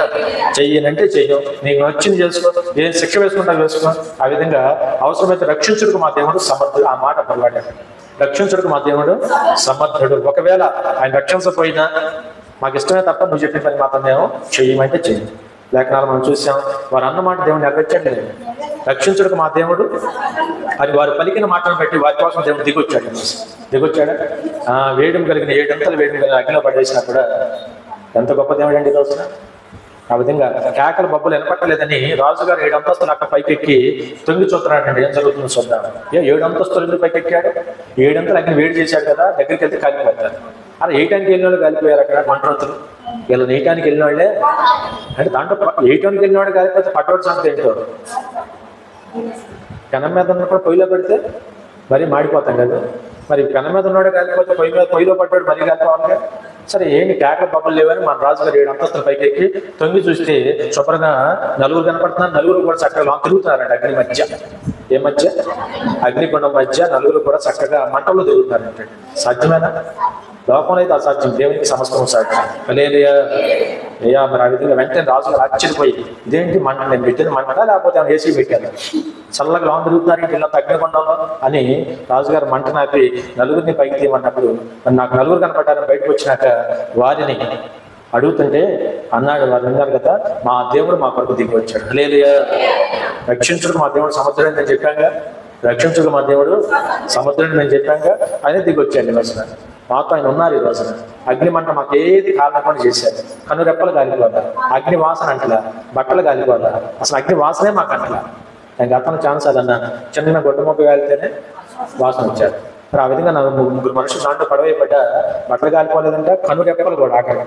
చెయ్యనంటే చెయ్యం. నీకు నచ్చింది చేసుకో, ఏం శిక్ష వేసుకుంటా వేసుకో. ఆ విధంగా అవసరమైతే రక్షించుటకు మా దేవుడు సమర్థుడు. ఆ మాట పొరపాటాడు. రక్షించుటకు మా దేవుడు సమర్థుడు. ఒకవేళ ఆయన రక్షించకపోయినా మాకు ఇష్టమే తప్ప నువ్వు చెప్పిన పని మాత్రం మేము చెయ్యమంటే చెయ్యి. లేఖనాలు మనం చూసాం, వారు అన్నమాట దేవుడు నెరవేర్చాడు. రక్షించుటకు మా దేవుడు అది వారు పలికిన మాటను బట్టి వారి కోసం దేవుడు దిగొచ్చాడా? వేడిమి కలిగిన 7 అంతలు వేడిమి కలిగిన అగ్నిలో పడేసినా కూడా ఎంత గొప్ప దేవుడు అండి రోజున. ఆ విధంగా కేకల బొబ్బలు వినపట్టలేదని రాజుగారు 7 అంతస్తులు అక్కడ పైకెక్కి తొంగి చూస్తున్నాడండి. ఏం జరుగుతుందో చూద్దాం. 7 అంతస్తులు ఎందుకు పైకెక్కాడు? 7 అంతలు అగ్ని వేడి చేశాడు కదా, దగ్గరికి వెళ్తే కాలిపోతారు. అలా 8కి వెళ్ళిన వాళ్ళు కాలిపోయారు అక్కడ మంటరోతులు. వీళ్ళు 8కి వెళ్ళిన వాళ్ళే అంటే దాంట్లో 8కి వెళ్ళిన వాడు కాలిపోతే పట్టోడు సంగతి ఏంటో. పెనం మీద ఉన్న కూడా పొయ్యిలో పెడితే మరీ మాడిపోతాం కదా. మరి పెనం మీద ఉన్నాడు కాలిపోతే పొయ్యిలో పడ్డాడు మరీ కాలిపోవాలి. సరే ఏంటి కేకల బొబ్బలు లేవని మన రాజుగారు 7 అంతస్తుల పైకి ఎక్కి తొంగి చూస్తే శుభ్రంగా నలుగురు కనపడుతున్నారు. నలుగురు కూడా చక్కగా తిరుగుతున్నారండి అగ్ని మధ్య. ఏ మధ్య? అగ్నిగుండం మధ్య నలుగురు కూడా చక్కగా మంటల్లో తిరుగుతున్నారంటే సాధ్యమేనా? లోకంలో అయితే అసాధ్యం, దేవునికి సమస్తము సాధ్యం. హల్లెలూయా. అయ్యా మరి ఆ విధంగా వెంటనే రాజుగారు ఆశ్చర్యపోయి ఇదేంటి మంట, నేను పెట్టిన మంట లేకపోతే ఏసీ పెట్టాను, చల్లగా లోన్ తిరుగుతున్నారు ఇలా తగ్గినకుండా అని రాజుగారు మంట నాపి నలుగురిని పైకి తీయమన్నప్పుడు నాకు నలుగురు కనపడ్డారని బయటకు వచ్చినాక వారిని అడుగుతుంటే అన్నాడు, వారు విన్నారు కదా, మా దేవుడు మా కొరకు దిగి వచ్చాడు. హల్లెలూయా. రక్షించుడు మా దేవుడు సముద్రం నేను చెప్పాగా, రక్షించుడు మా దేవుడు సముద్రం నేను చెప్పాగా, ఆయన దిగి వచ్చాడు. ఈ రోజున మాతో ఆయన ఉన్నారు. ఈ రోజున అగ్ని మంట మాకు ఏది కారణకుండా చేశారు. కనురెప్పలు కాలిపోదా, అగ్ని వాసన అంటలా, బట్టలు కాలిపోదా, అసలు అగ్ని వాసనే మాకు అంటలా. నేను గతంలో ఛాన్సాలు అన్నాను, చిన్న గొడ్డ మొక్క కాలితేనే వాసన వచ్చారు. మరి ఆ విధంగా నాకు 3 మనుషులు దాంట్లో పడవైపడ్డా బట్టలు కాలిపోలేదంటే కనురెప్పలు కూడా ఆకలి.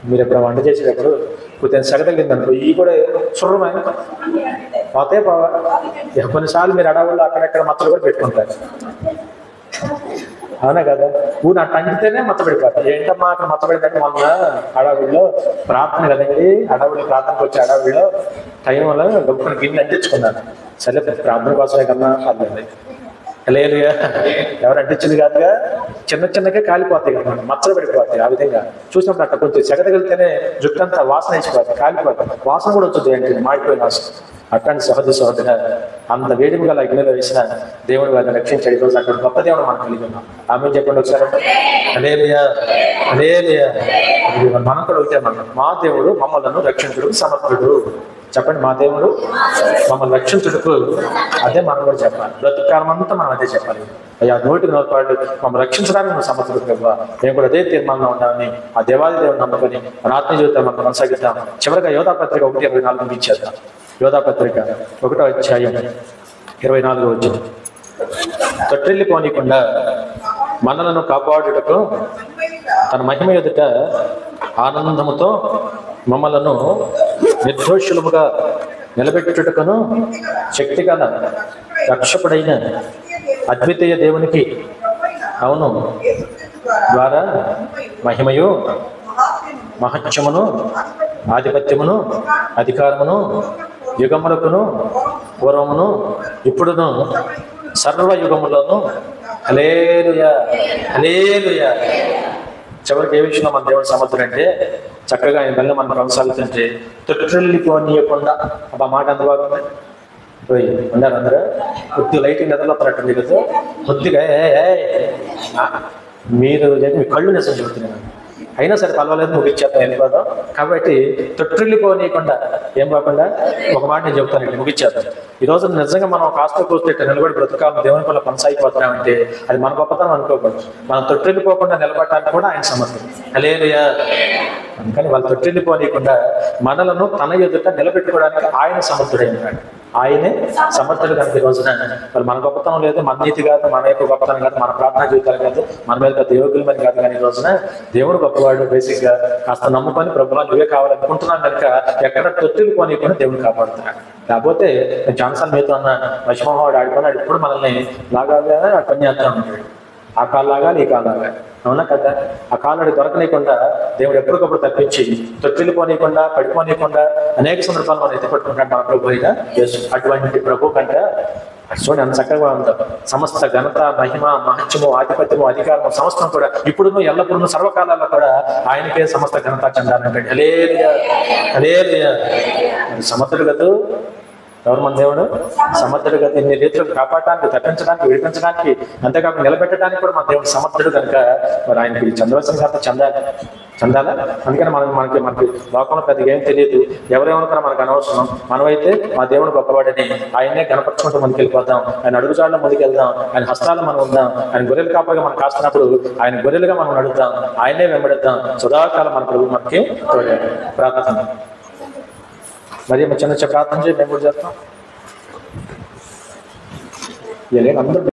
మీరు ఎప్పుడు వంట చేసేటప్పుడు కొద్దిగా సెగ తగిలిందనుకో ఈ కూడా చుర్రమైన పోతే పోవా. కొన్నిసార్లు మీరు అడవుల్లో అక్కడెక్కడ మచ్చలు కూడా పెట్టుకుంటారు. అవునా కదా? ఊరు అట్లా అంటితేనే మచ్చబడిపోతాయి. ఏంటమ్మా అక్కడ మచ్చబడితే మొన్న అడవుల్లో ప్రార్థన కదండి, అడవుల్లో ప్రార్థనకు వచ్చే అడవుల్లో టైంలో గొప్పని గిన్నె అంటించుకున్నాను. సరే ప్రార్థన కోసమే కన్నా పర్లేదు. హల్లెలూయా. ఎవరు అంటించింది కాదుగా, చిన్నగా కాలిపోతాయి కదా, మచ్చలు పడిపోతాయి. ఆ విధంగా చూసినప్పుడు అట్లా కొంచెం సెగ తగిలితేనే జుట్టంతా వాసన వేసిపోతాయి, కాలిపోతాయి. వాసన కూడా వచ్చింది ఏంటి, మాడిపోయిన వాసన. అట్లాంటి సహోదర అంత వేడిమి గల అగ్నిలో వేసిన దేవుడు వారిని రక్షించాడు. ఈరోజు అక్కడ గొప్ప దేవుడు మనం కలిగి ఉన్నాం. ఆమె చెప్పండి ఒకసారి. హల్లెలూయా. హల్లెలూయా. మనం కూడా ఒకటే అన్నాం, మా దేవుడు మమ్మల్ని రక్షించుడు సమర్థుడు. చెప్పండి, మా దేవుడు మమ్మల్ని రక్షించుటకు. అదే మనం కూడా చెప్పాలి. బ్రతుకాలం అంతా మనం అదే చెప్పాలి. అయ్యా 100% మమ్మల్ని రక్షించడానికి నువ్వు సమర్థుడు ప్రభావ. మేము కూడా అదే తీర్మానంలో ఉండాలని ఆ దేవాది దేవుడు నమ్మకని మన ఆత్మ జీవితం మనం కొనసాగిద్దాం. చివరిగా యోధాపత్రిక 1:24 ముగించేద్దాం. యోధాపత్రిక 1వ అధ్యాయం 24వ వచనం. తొట్టిల్లిపోనీయకుండా మనలను కాపాడుటకు తన మహిమ ఎదుట ఆనందముతో మమ్మలను నిర్దోషులముగా నిలబెట్టుటకును శక్తిగల రక్షకుడైన అద్వితీయ దేవునికి అవును ద్వారా మహిమయు మహత్యమును ఆధిపత్యమును అధికారమును యుగములకును పూర్వమును ఇప్పుడును సర్వయుగములను హల్లెలూయా. హల్లెలూయా. చివరికి ఏ విషయంలో మన దేవుడు సమర్థుడంటే చక్కగా ఆయన బల్ల మనం కొనసాగుతుంటే తొట్టిల్లిపోనీయకుండా ఆ మాట అంత బాగుంది. పోయి ఉన్నారు అందరూ కొద్ది లైటింగ్ నిద్రపోతున్నట్టుంది కదా, కొద్దిగా మీరు మీ కళ్ళు నిజం చెబుతున్నాను. అయినా సరే పర్వాలేదు ముగిచ్చేద్దాం వెళ్ళిపోదాం. కాబట్టి తొట్టిల్లిపోనీయకుండా ఏం కాకుండా ఒక మాట నేను చెప్తాను, ముగిచ్చేద్దాం. ఈ రోజు నిజంగా మనం కాస్త కూస్తే నిలబడి బ్రతుకాలను దేవుని వల్ల కొనసాగిపోతున్నామంటే అది మన గొప్పతనం అనుకోకూడదు. మనం తొట్టిల్లిపోకుండా నిలబడటానికి కూడా ఆయన సమర్థుడు. హల్లెలూయా. అందుకని వాళ్ళు తొట్టిల్లిపోనీయకుండా మనలను తన ఎదుట నిలబెట్టుకోవడానికి ఆయన సమర్థుడై ఉన్నాడు. ఆయనే సమర్థుడు కనుక ఈ రోజున మరి మన గొప్పతనం లేదు, మన నీతి కాదు, మన యొక్క గొప్పతనం కాదు, మన ప్రార్థనా జీవితాలు కాదు, మన మీద పెద్ద యోగులమని కాదు. కానీ ఈ రోజున దేవుడు గొప్పవాడు. బేసిక్ గా కాస్త నమ్ముకొని ప్రభువా నువ్వే కావాలనుకుంటున్నాను కనుక ఎక్కడ తొట్టిల్లిపోనీయకుండా దేవుడు కాపాడుతున్నాడు. లేకపోతే నేను చాలాసార్లు మీతో అన్న మహిమవాడు ఆడుకున్నాడు, ఇప్పుడు మనల్ని లాగాలి అని పని చేస్తా ఉంటాడు. ఆ కాలు లాగాలి, ఈ కాలు లాగాలి, అవునా కదా? ఆ కాలు దొరకనీయకుండా దేవుడు ఎప్పటికప్పుడు తప్పించి తొట్టిల్లిపోనీయకుండా పడిపోనీయకుండా అనేక సందర్భాలు మనం ఎత్తిపట్టుకుంటాం మన ప్రభు అయినా యేసు. అటువంటి ప్రభు కంటే చూడండి ఎంత చక్కగా ఉందో. సమస్త ఘనత, మహిమ, మహత్యము, ఆధిపత్యము, అధికారము సమస్తం కూడా ఇప్పుడును ఎల్లప్పుడూ సర్వకాలాల్లో కూడా ఆయనకే సమస్త ఘనత చెందాలంటాడు. హల్లెలూయా, హల్లెలూయా. సమర్థుడు కదా ఎవరు మన దేవుడు? సమర్థుడు కదా. ఇన్ని రీతులకు కాపాడటానికి, తప్పించడానికి, విడిపించడానికి, అంతేకాకుండా నిలబెట్టడానికి కూడా మన దేవుడు సమర్థుడు కనుక మరి ఆయనకి చంద్రవలసిన ఘనత చెందాలా. అందుకని మనకి లోకంలో పెద్దగా ఏం తెలియదు, ఎవరేమనుకున్నా మనకు అనవసరం. మనమైతే మా దేవుడు గొప్పవాడని ఆయన్నే గణపరచుకుంటూ ముందుకు వెళ్ళిపోతాం. ఆయన అడుగుజాడలో ముందుకు వెళ్దాం, ఆయన హస్తాల్లో మనం ఉందాం. ఆయన గొర్రెలు కాపగా మనం కాస్తున్నప్పుడు ఆయన గొర్రెలుగా మనం నడుద్దాం, ఆయన్నే వెంబడిద్దాం. సదాకాలం మన ప్రభు మనకి తోడాడు. ప్రార్థన మరి చిన్న ప్రార్థన చేసి మేము కూడా చేస్తాం. అందరూ